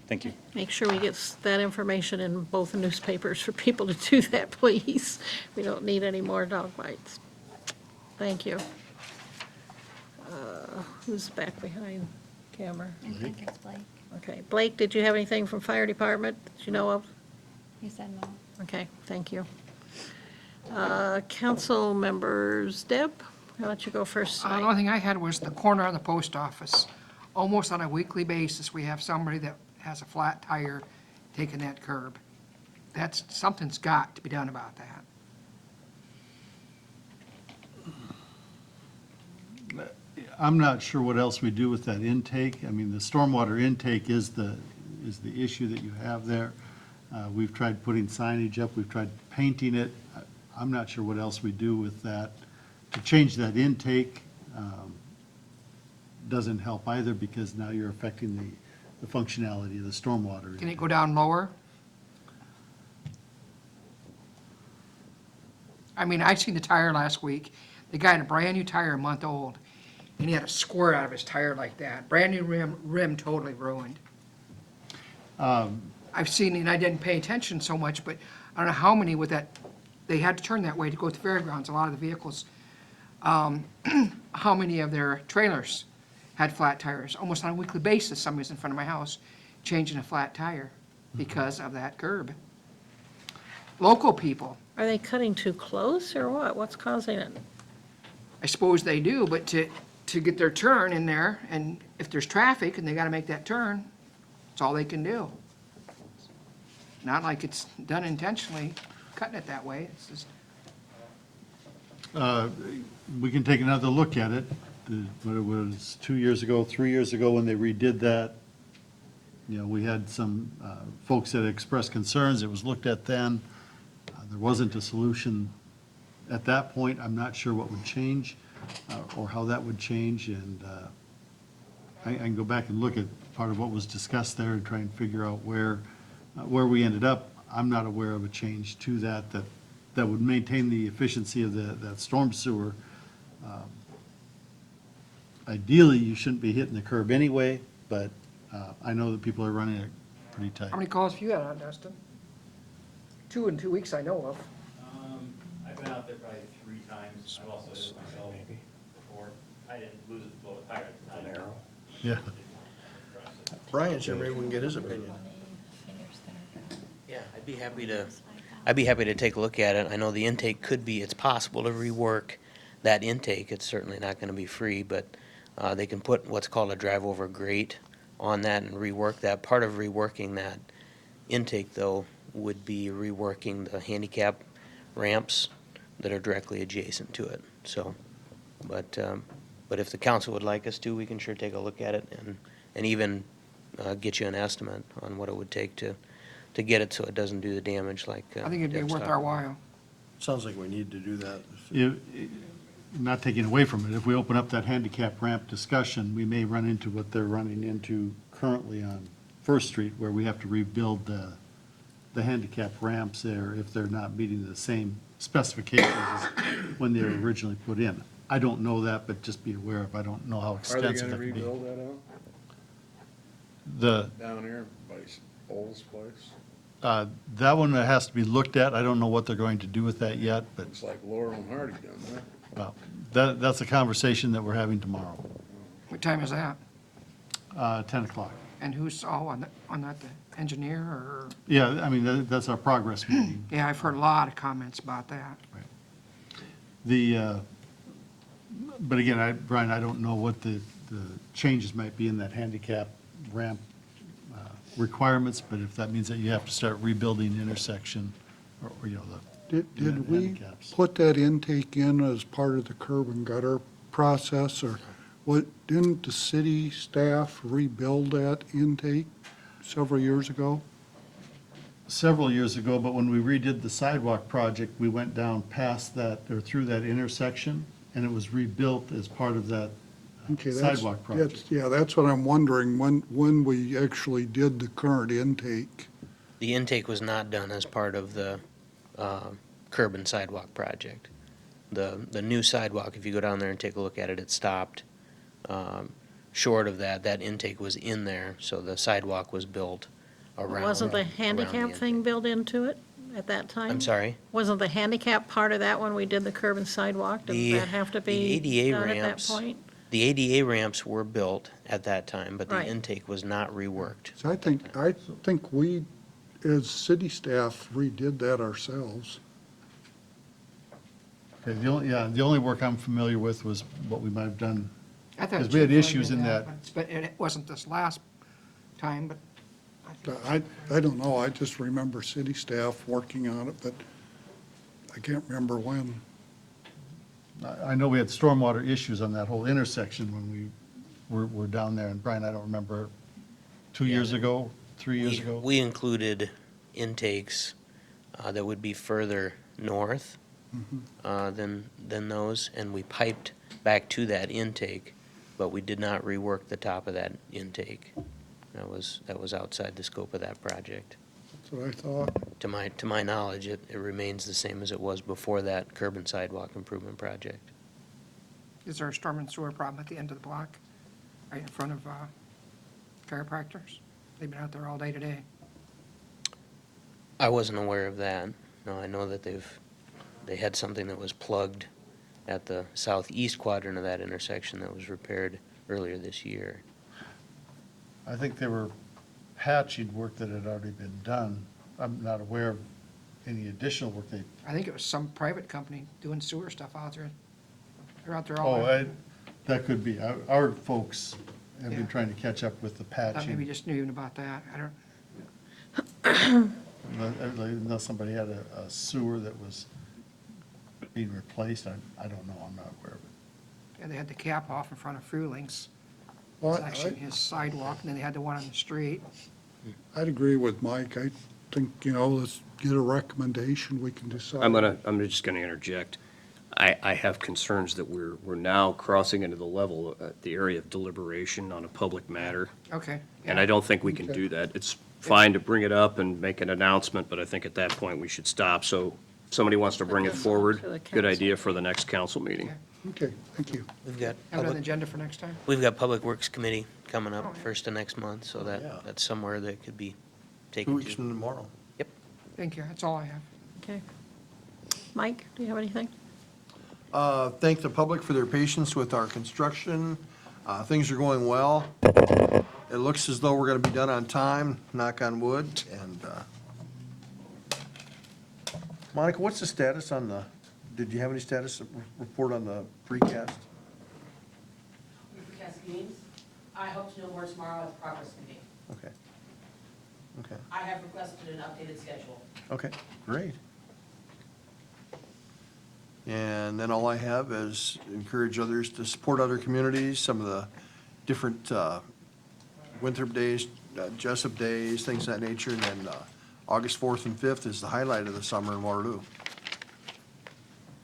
Thank you. Make sure we get that information in both the newspapers for people to do that, please. We don't need any more dog bites. Thank you. Who's back behind camera? I think it's Blake. Okay, Blake, did you have anything from fire department that you know of? He said no. Okay, thank you. Council members, Deb, I'll let you go first The tonight. only thing I had was the corner of the post office. Almost on a weekly basis, we have somebody that has a flat tire taking that curb. Something's got to be done about that. I'm not sure what else we do with that intake. I mean, the stormwater intake is the issue that you have there. We've tried putting signage up, we've tried painting it. I'm not sure what else we do with that. To change that intake doesn't help either, because now you're affecting the functionality of the stormwater. Can it go down lower? I mean, I seen the tire last week. The guy had a brand-new tire, a month old, and he had a squirt out of his tire like that. Brand-new rim totally ruined. I've seen, and I didn't pay attention so much, but I don't know how many with that, they had to turn that way to go to the fairgrounds, a lot of the vehicles. How many of their trailers had flat tires? Almost on a weekly basis, somebody's in front of my house changing a flat tire because of that curb. Local people, Are they cutting too close or what? What's causing it? I suppose they do, but to get their turn in there, and if there's traffic and they gotta make that turn, it's all they can do. Not like it's done intentionally, cutting it that way. It's just, We can take another look at it. What it was 2 years ago, 3 years ago, when they redid that, you know, we had some folks that expressed concerns. It was looked at then. There wasn't a solution at that point. I'm not sure what would change or how that would change. And I can go back and look at part of what was discussed there and try and figure out where we ended up. I'm not aware of a change to that would maintain the efficiency of that storm sewer. Ideally, you shouldn't be hitting the curb anyway, but I know that people are running it pretty tight. how many calls have you had on, Dustin? 2 in 2 weeks I know of. I've been out there probably 3 times. I've also hit it myself before. I didn't lose it below the tire at the time. Yeah. Brian said maybe we can get his opinion. Yeah, I'd be happy to take a look at it. I know the intake could be, it's possible to rework that intake. It's certainly not gonna be free, but, they can put what's called a drive-over grate on that and rework that. Part of reworking that intake, though, would be reworking the handicap ramps that are directly adjacent to it, so. But if the council would like us to, we can sure take a look at it and even, get you an estimate on what it would take to get it so it doesn't do the damage like. I think it'd be Deb's worth talking our about. while. Sounds like we need to do that. Not taking away from it, if we open up that handicap ramp discussion, we may run into what they're running into currently on First Street, where we have to rebuild the handicap ramps there if they're not meeting the same specifications as when they were originally put in. I don't know that, but just be aware of, I don't know how Are they extensive gonna that could be. rebuild that out? The, Down here by Old's place? that one has to be looked at, I don't know what they're going to do with that yet, but, Looks like Laurel and Hardy done that. well, that's a conversation that we're having tomorrow, What time is that? 10 o'clock. And who's all on that, the engineer or? Yeah, I mean, that's our progress meeting. Yeah, I've heard a lot of comments about that. But again, Brian, I don't know what the changes might be in that handicap ramp requirements, but if that means that you have to start rebuilding the intersection, or, you know, Did we handicaps. put that intake in as part of the curb and gutter process, or didn't the city staff rebuild that intake several years ago? Several years ago, but when we redid the sidewalk project, we went down past that, or through that intersection, and it was rebuilt as part of that Okay, that's- sidewalk project. that's- Yeah, that's what I'm wondering, when we actually did the current intake. The intake was not done as part of the curb and sidewalk project. The new sidewalk, if you go down there and take a look at it, it stopped. Short of that, that intake was in there, so the sidewalk was built around. Wasn't the around handicap the thing built into it at that time? I'm sorry? Wasn't the handicap part of that when we did the curb and sidewalk? Did The- that have to be the ADA done at that ramps- point? The ADA ramps were built at that time, but the Right. intake was not reworked. So I think we, as city staff, redid that ourselves. Okay, the only work I'm familiar with was what we might have done, I thought because we had Chief issues did in that. But it wasn't this last time, but I don't know, I just remember city staff working on it, but I can't remember when. I know we had stormwater issues on that whole intersection when we were down there, and Brian, I don't remember, 2 years ago, 3 years ago? We included intakes that would be further north than those, and we piped back to that intake, but we did not rework the top of that intake. That was outside the scope of that project. That's what I thought. To my knowledge, it remains the same as it was before that curb and sidewalk improvement project. is there a storm and sewer problem at the end of the block? Right in front of chiropractors? They've been out there all day today. I wasn't aware of that. No, I know that they had something that was plugged at the southeast quadrant of that intersection that was repaired earlier this year. I think they were patching work that had already been done. I'm not aware of any additional work they, I think it was some private company doing sewer stuff out there. They're out there all. that could be. Our folks have been Yeah. trying to catch up with the I thought maybe patching. just knew even about that. I don't, Unless somebody had a sewer that was being replaced, I don't know, I'm not aware of it. yeah, they had the cap off in front of Frulink's Well, section, his sidewalk, and then they had the one on the street. I'd agree with Mike, I think, let's get a recommendation, we can decide. I'm just gonna interject. I have concerns that we're now crossing into the level, the area of deliberation on a public matter. Okay. And I don't think we can do that. It's fine to bring it up and make an announcement, but I think at that point we should stop. So if somebody wants to bring it forward, To the good council. idea for the next council meeting. Okay, thank you. We've got Have it on the public, agenda for next time? we've got Public Works Committee coming Oh, up yeah. first of next month, so Yeah. that's somewhere that could be 2 taken weeks to. from tomorrow. Thank you, that's all I have. Okay. Mike, do you have anything? Thank the public for their patience with our construction. Things are going well. It looks as though we're gonna be done on time, knock on wood, and, Monica, what's the status on the, did you have any status report on the precast? Cascades, I hope to know more tomorrow as progress can be. Okay. Okay, I have requested an updated schedule. okay, great. And then all I have is encourage others to support other communities, some of the different Winthrop days, Jessup days, things of that nature. And then August 4th and 5th is the highlight of the summer in Waterloo.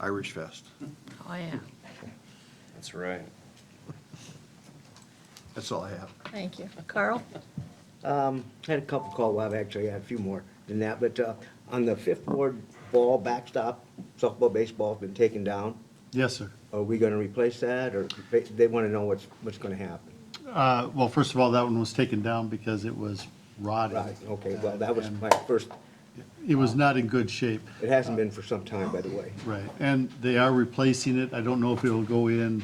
Irish Fest. Oh, yeah. That's right. That's all I have. Thank you. Carl? I had a couple call, well, I've actually had a few more than that, but on the fifth ward ball backstop, softball, baseball's been taken down. Yes, sir. Are we gonna replace that, or they wanna know what's gonna happen? Well, first of all, that one was taken down because it was rotted. Right, okay, well, that was And my first, It was not in good shape. it hasn't been for some time, by the way. Right, and they are replacing it. I don't know if it'll go in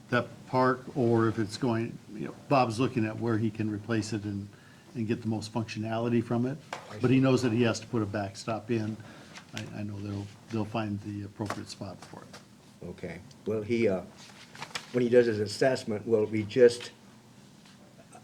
that park or if it's going, Bob's looking at where he can replace it and get the most functionality from it. But he knows that he has to put a backstop in. I know they'll find the appropriate spot for it. Okay, well, when he does his assessment, will it be just,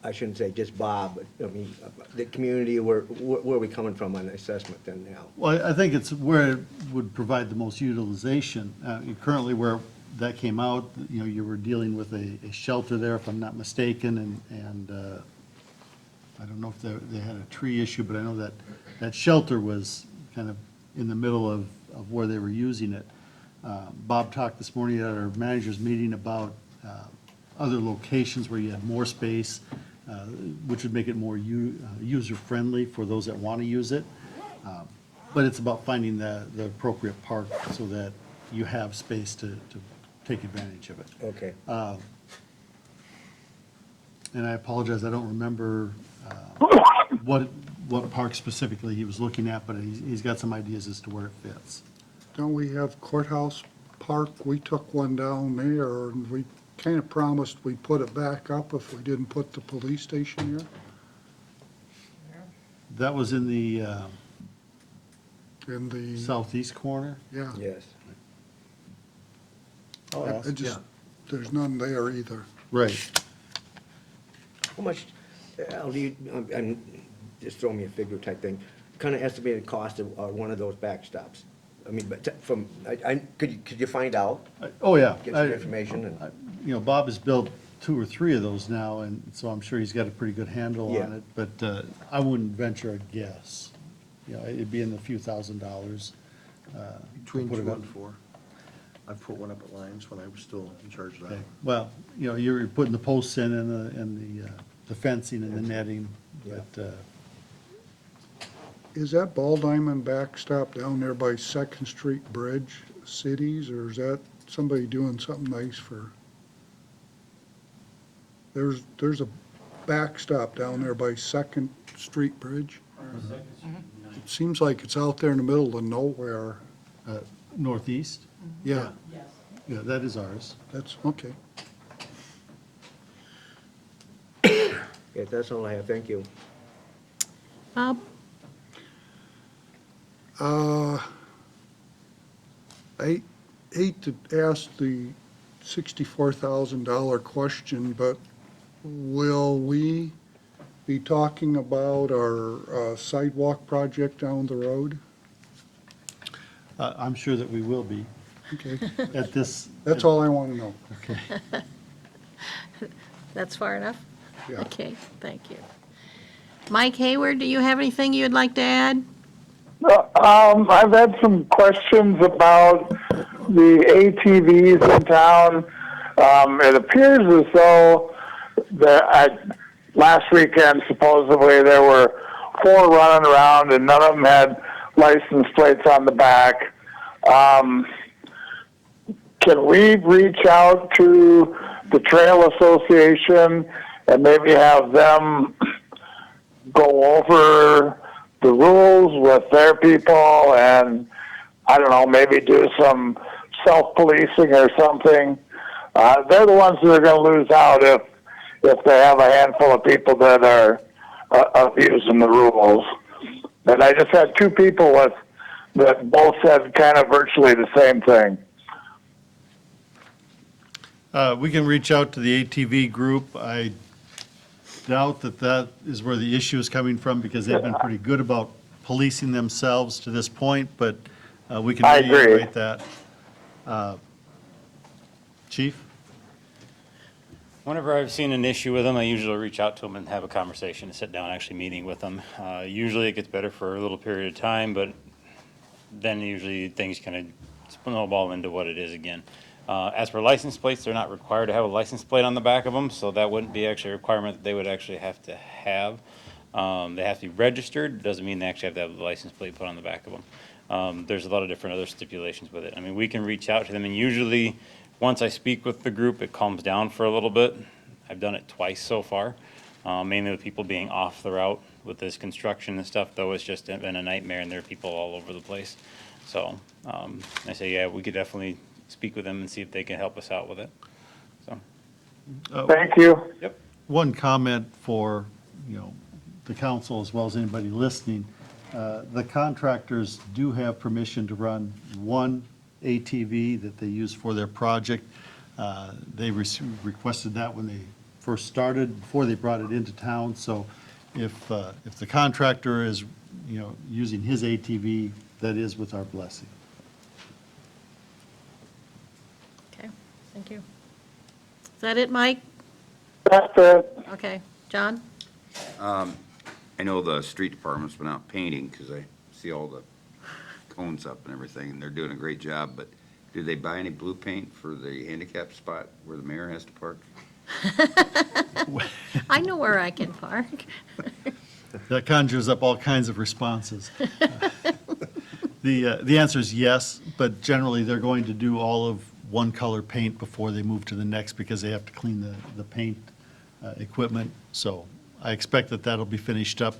I shouldn't say just Bob, but, I mean, the community, where are we coming from on the assessment then now? Well, I think it's where it would provide the most utilization. Currently where that came out, you were dealing with a shelter there, if I'm not mistaken, and I don't know if they had a tree issue, but I know that shelter was kind of in the middle of where they were using it. Bob talked this morning at our managers meeting about other locations where you had more space, which would make it more user-friendly for those that want to use it. But it's about finding the appropriate park so that you have space to take advantage of it. Okay. And I apologize, I don't remember what park specifically he was looking at, but he's got some ideas as to where it fits. Don't we have Courthouse Park? We took one down there, and we kind of promised we'd put it back up if we didn't put the police station here. That was in the In the, southeast corner? yeah. Yes. There's none there either. Right. How much, Al, do you, I'm just throwing me a figure type thing, kind of estimated cost of one of those backstops? I mean, but could you find out? Oh, yeah. Get some information and, Bob has built 2 or 3 of those now, and so I'm sure he's got a pretty good handle on Yeah. it, but I wouldn't venture a guess. It'd be in the few $1,000s. Between put it 2 up. and 4. I put one up at Lions when I was still in charge of that. Okay. Well, you're putting the posts in and the fencing and the netting, Yeah. but, Is that Ball Diamond backstop down there by Second Street Bridge cities, or is that somebody doing something nice for? There's a backstop down there by Second Street Bridge. It seems like it's out there in the middle of nowhere. northeast, Yeah, yeah, that is ours. that's, okay. yeah, that's all I have, thank you. Bob? I hate to ask the $64,000 question, but will we be talking about our sidewalk project down the road? I'm sure that we will be Okay, at this. that's all I want to know. Okay. That's far enough? Yeah. Okay, thank you. Mike Hayward, do you have anything you'd like to add? I've had some questions about the ATVs in town. It appears as though last weekend supposedly there were 4 running around and none of them had license plates on the back. Can we reach out to the Trail Association and maybe have them go over the rules with their people and I don't know, maybe do some self-policing or something. They're the ones that are going to lose out if they have a handful of people that are abusing the rules. And I just had two people that both said kind of virtually the same thing. We can reach out to the ATV group. I doubt that that is where the issue is coming from, because they've been pretty good about policing themselves to this point, but we can I agree. reiterate that. Chief? Whenever I've seen an issue with them, I usually reach out to them and have a conversation, and sit down, actually meeting with them. Usually it gets better for a little period of time, but then usually things kind of snowball into what it is again. As for license plates, they're not required to have a license plate on the back of them, so that wouldn't be actually a requirement that they would actually have to have. They have to be registered, doesn't mean they actually have to have the license plate put on the back of them. There's a lot of different other stipulations with it. I mean, we can reach out to them, and usually, once I speak with the group, it calms down for a little bit. I've done it twice so far, mainly with people being off the route with this construction and stuff, though it's just been a nightmare, and there are people all over the place. So, I say, yeah, we could definitely speak with them and see if they can help us out with it. So, Thank you. Yep. One comment for, the council as well as anybody listening. The contractors do have permission to run one ATV that they use for their project. They requested that when they first started, before they brought it into town. So if the contractor is, using his ATV, that is with our blessing. Okay, thank you. Is that it, Mike? That's it. Okay, John? I know the street department's been out painting, because I see all the cones up and everything, and they're doing a great job, but did they buy any blue paint for the handicap spot where the mayor has to park? I know where I can park. That conjures up all kinds of responses. The answer is yes, but generally they're going to do all of one color paint before they move to the next, because they have to clean the paint equipment. So I expect that that'll be finished up.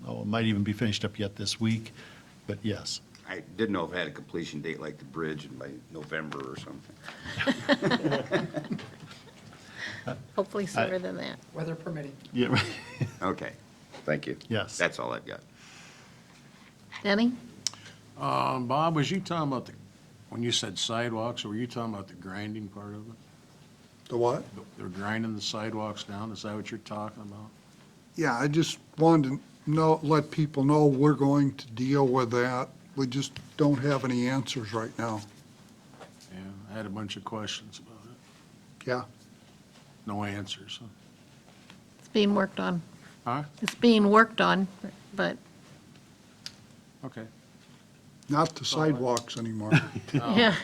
Oh, it might even be finished up yet this week, but yes. I didn't know if it had a completion date like the bridge by November or something. Hopefully sooner than that. Weather permitting. Yeah, right. Okay, thank you. Yes. That's all I've got. Denny? Bob, was you talking about when you said sidewalks, or were you talking about the grinding part of it? The what? They're grinding the sidewalks down, is that what you're talking about? Yeah, I just wanted to let people know we're going to deal with that. We just don't have any answers right now. Yeah, I had a bunch of questions about it. Yeah. No answers, huh? It's being worked on. Huh? It's being worked on, but, Okay. Not the sidewalks anymore. yeah.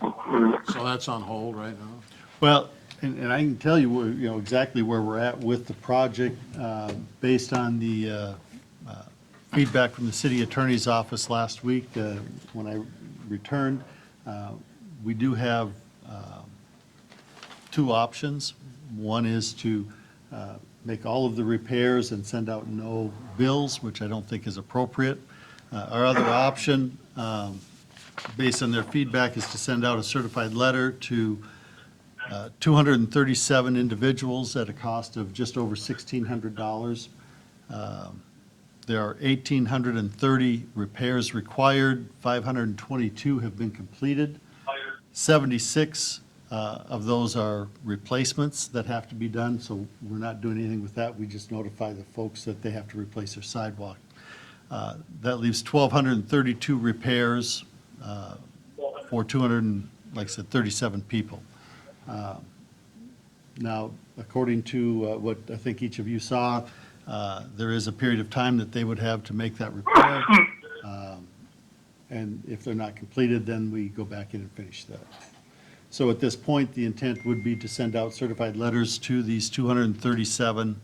So that's on hold right now? Well, and I can tell you, exactly where we're at with the project, based on the feedback from the city attorney's office last week, when I returned. We do have two options. One is to make all of the repairs and send out no bills, which I don't think is appropriate. Our other option, based on their feedback, is to send out a certified letter to 237 individuals at a cost of just over $1,600. There are 1,830 repairs required, 522 have been completed. 76 of those are replacements that have to be done, so we're not doing anything with that. We just notify the folks that they have to replace their sidewalk. That leaves 1,232 repairs for 237 people. Now, according to what I think each of you saw, there is a period of time that they would have to make that repair. And if they're not completed, then we go back in and finish that. So at this point, the intent would be to send out certified letters to these 237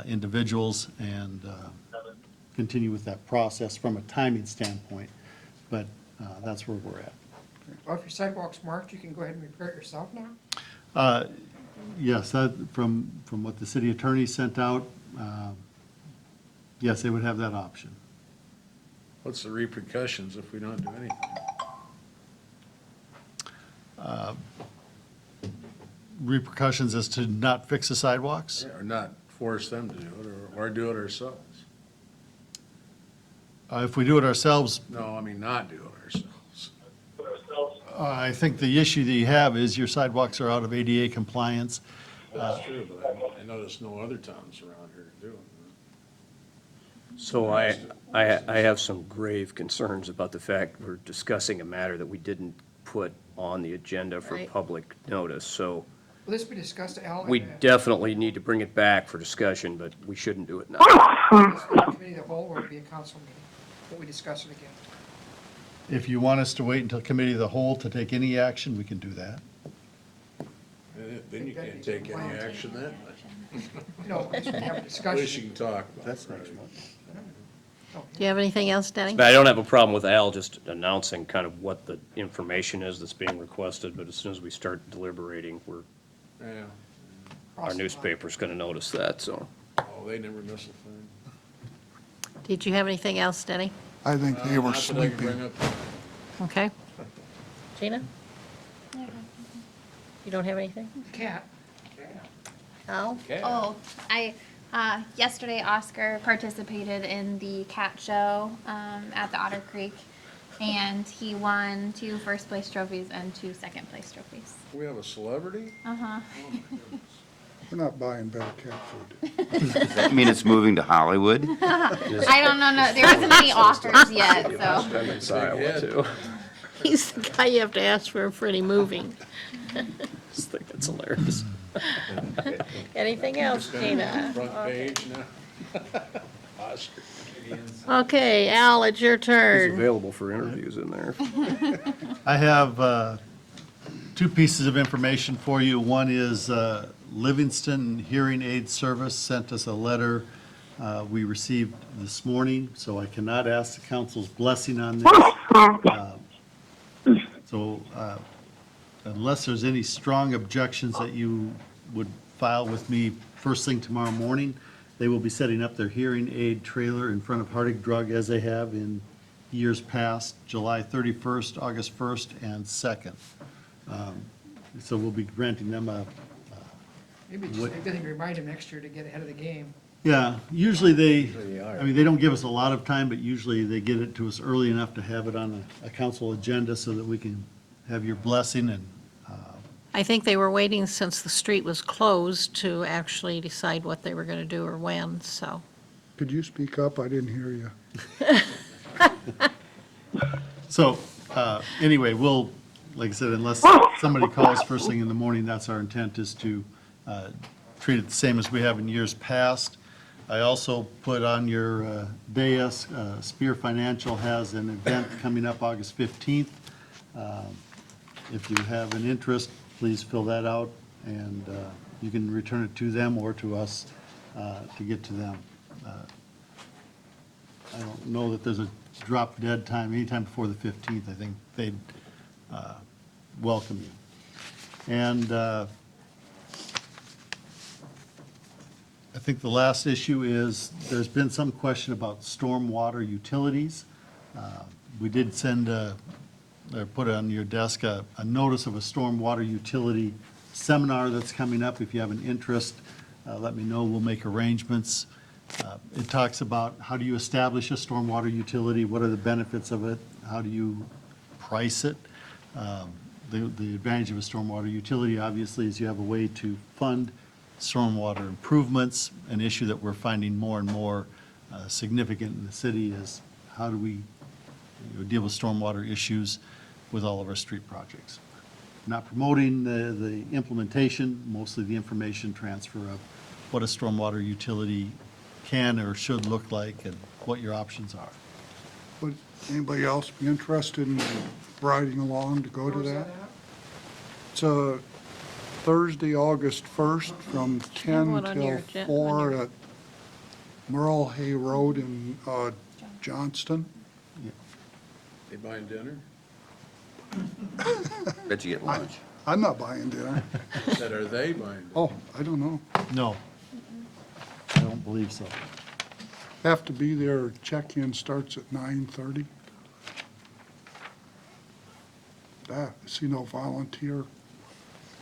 individuals and continue with that process from a timing standpoint. But that's where we're at. Well, if your sidewalk's marked, you can go ahead and repair it yourself now? Yes, that, from what the city attorney sent out, yes, they would have that option. What's the repercussions if we don't do anything? Repercussions as to not fix the sidewalks? Or not force them to do it, or do it ourselves? If we do it ourselves, No, I mean, not do it ourselves. I think the issue that you have is your sidewalks are out of ADA compliance. That's true, but I noticed no other towns around here doing that. So I have some grave concerns about the fact we're discussing a matter that we didn't put on the agenda for Right. public notice. So Will this be discussed, Al? we definitely need to bring it back for discussion, but we shouldn't do it now. Committee of the whole, or it'll be a council meeting? Will we discuss it again? If you want us to wait until committee of the whole to take any action, we can do that. Then you can't take any action then. No, we should have a At least discussion. you can talk about it. That's next month. Do you have anything else, Denny? But I don't have a problem with Al just announcing kind of what the information is that's being requested, but as soon as we start deliberating, Yeah, our newspaper's gonna notice that, so. oh, they never miss a thing. Did you have anything else, Denny? I think they were Not that I can bring sleeping. up. Okay. Gina? You don't have anything? Cat. Al? Oh, yesterday Oscar participated in the cat show, at the Otter Creek, and he won 2 first place trophies and 2 second place trophies. We have a celebrity? Uh-huh. We're not buying better cat food. Does that mean it's moving to Hollywood? I don't know, no, there wasn't any offers yet, so. It's Iowa too. He's the guy you have to ask for any moving. Just think it's hilarious. Anything else, Gina? Front page now. Oscar. Okay, Al, it's your He's turn. available for interviews in there. I have 2 pieces of information for you. One is Livingston Hearing Aid Service sent us a letter we received this morning, so I cannot ask the council's blessing on this. So unless there's any strong objections that you would file with me first thing tomorrow morning, they will be setting up their hearing aid trailer in front of Hardig Drug as they have in years past, July 31st, August 1st, and 2nd. So we'll be granting them a, Maybe just a good thing to remind him next year to get ahead of the game. yeah, usually They they, are. I mean, they don't give us a lot of time, but usually they get it to us early enough to have it on a council agenda so that we can have your blessing and I think they were waiting since the street was closed to actually decide what they were going to do or when, so. Could you speak up? I didn't hear you. So, anyway, we'll, like I said, unless somebody calls first thing in the morning, that's our intent, is to treat it the same as we have in years past. I also put on your dais, Spear Financial has an event coming up August 15th. If you have an interest, please fill that out, and you can return it to them or to us to get to them. I don't know that there's a drop dead time, anytime before the 15th, I think they'd welcome you. And I think the last issue is, there's been some question about stormwater utilities. We did send, or put on your desk, a notice of a stormwater utility seminar that's coming up. If you have an interest, let me know, we'll make arrangements. It talks about how do you establish a stormwater utility, what are the benefits of it, how do you price it. The advantage of a stormwater utility, obviously, is you have a way to fund stormwater improvements. An issue that we're finding more and more significant in the city is how do we deal with stormwater issues with all of our street projects. Not promoting the implementation, mostly the information transfer of what a stormwater utility can or should look like and what your options are. Would anybody else be interested in riding along to go to Where's that? at? It's Thursday, August 1st, from 10 one on your till on 4 your- at Merle Hay Road in Johnston. They buying dinner? Bet you get lunch. I'm not buying dinner. Said, are they buying dinner? Oh, I don't know. No, I don't believe so. have to be there, check-in starts at 9:30. I see no volunteer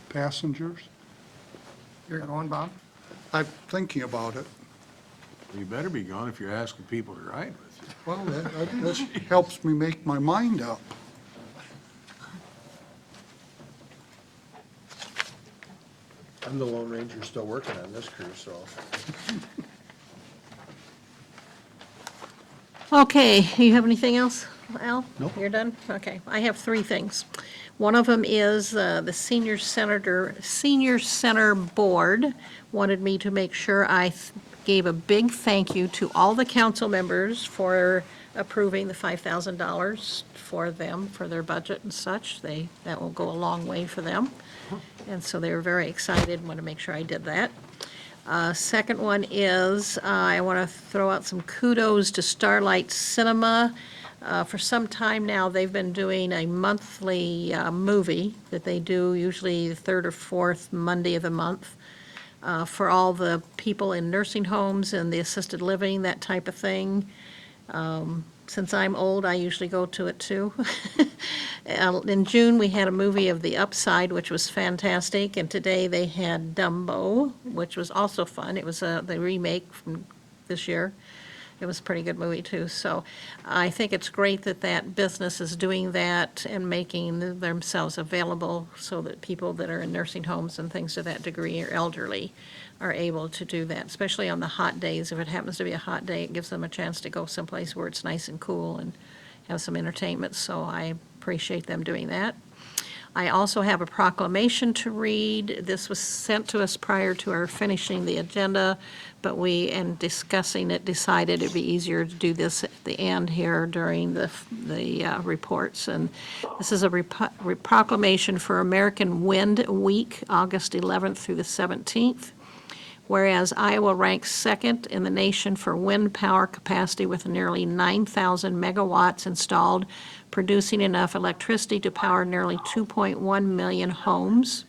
passengers. You're going, Bob? I'm thinking about it. You better be gone if you're asking people to ride with you. Well, that helps me make my mind up. I'm the Lone Ranger still working on this cruise, so. Okay, you have anything else, Al? Nope. You're done? Okay, I have three things. One of them is the Senior Center Board wanted me to make sure I gave a big thank you to all the council members for approving the $5,000 for them, for their budget and such. That will go a long way for them. And so they were very excited, want to make sure I did that. Second one is, I want to throw out some kudos to Starlight Cinema. For some time now, they've been doing a monthly movie that they do usually the third or fourth Monday of the month for all the people in nursing homes and the assisted living, that type of thing. Since I'm old, I usually go to it too. In June, we had a movie of The Upside, which was fantastic, and today they had Dumbo, which was also fun. It was the remake from this year. It was a pretty good movie too. So I think it's great that that business is doing that and making themselves available so that people that are in nursing homes and things to that degree or elderly are able to do that, especially on the hot days. If it happens to be a hot day, it gives them a chance to go someplace where it's nice and cool and have some entertainment. So I appreciate them doing that. I also have a proclamation to read. This was sent to us prior to our finishing the agenda, but we, in discussing it, decided it'd be easier to do this at the end here during the reports. And this is a proclamation for American Wind Week, August 11th through the 17th. Whereas Iowa ranks second in the nation for wind power capacity with nearly 9,000 megawatts installed, producing enough electricity to power nearly 2.1 million homes.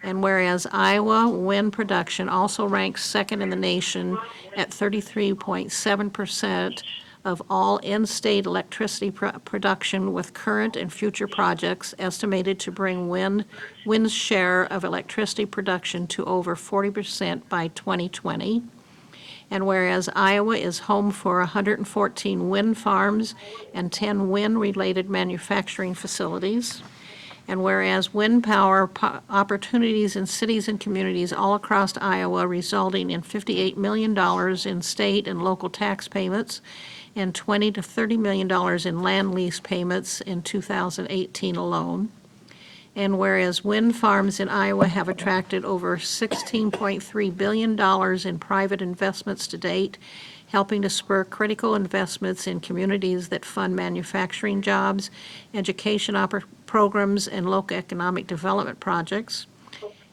And whereas Iowa wind production also ranks second in the nation at 33.7% of all in-state electricity production, with current and future projects estimated to bring wind's share of electricity production to over 40% by 2020. And whereas Iowa is home for 114 wind farms and 10 wind-related manufacturing facilities. And whereas wind power opportunities in cities and communities all across Iowa, resulting in $58 million in state and local tax payments and $20 to $30 million in land lease payments in 2018 alone. And whereas wind farms in Iowa have attracted over $16.3 billion in private investments to date, helping to spur critical investments in communities that fund manufacturing jobs, education programs, and local economic development projects.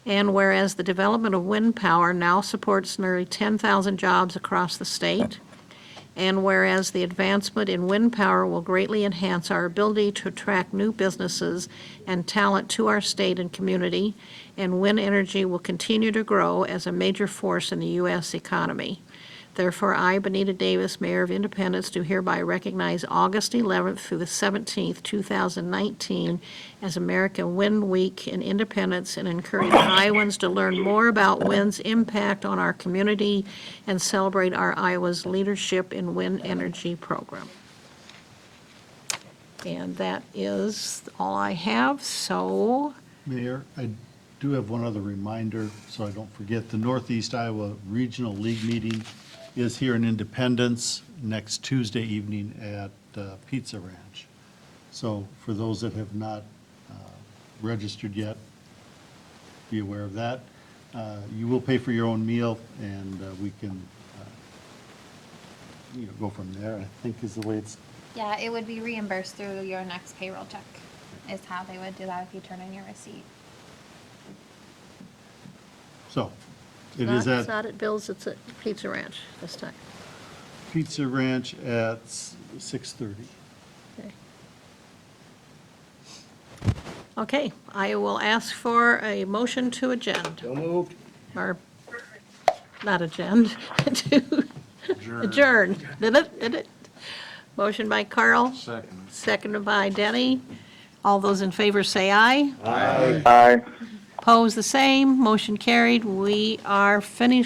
And whereas the development of wind power now supports nearly 10,000 jobs across the state. And whereas the advancement in wind power will greatly enhance our ability to attract new businesses and talent to our state and community, and wind energy will continue to grow as a major force in the U.S. economy. Therefore, I, Benita Davis, Mayor of Independence, do hereby recognize August 11th through the 17th, 2019, as American Wind Week in Independence, and encourage Iowans to learn more about wind's impact on our community and celebrate our Iowa's leadership in wind energy program. And that is all I have, so Mayor, I do have one other reminder, so I don't forget. The Northeast Iowa Regional League meeting is here in Independence next Tuesday evening at Pizza Ranch. So for those that have not registered yet, be aware of that. You will pay for your own meal, and we can go from there, I think is the way it's. Yeah, it would be reimbursed through your next payroll check, is how they would do that if you turn in your receipt. So, it is it's at not at Bill's, it's at Pizza Ranch this time. Pizza Ranch at 6:30. Okay. Okay, I will ask for a motion to adjourn. So moved. Or, not adjourn, to Adjourn. Did it? Motion by Carl, Second. seconded by Denny. All those in favor say aye. Aye. Opposed, the same. Motion carried. We are finished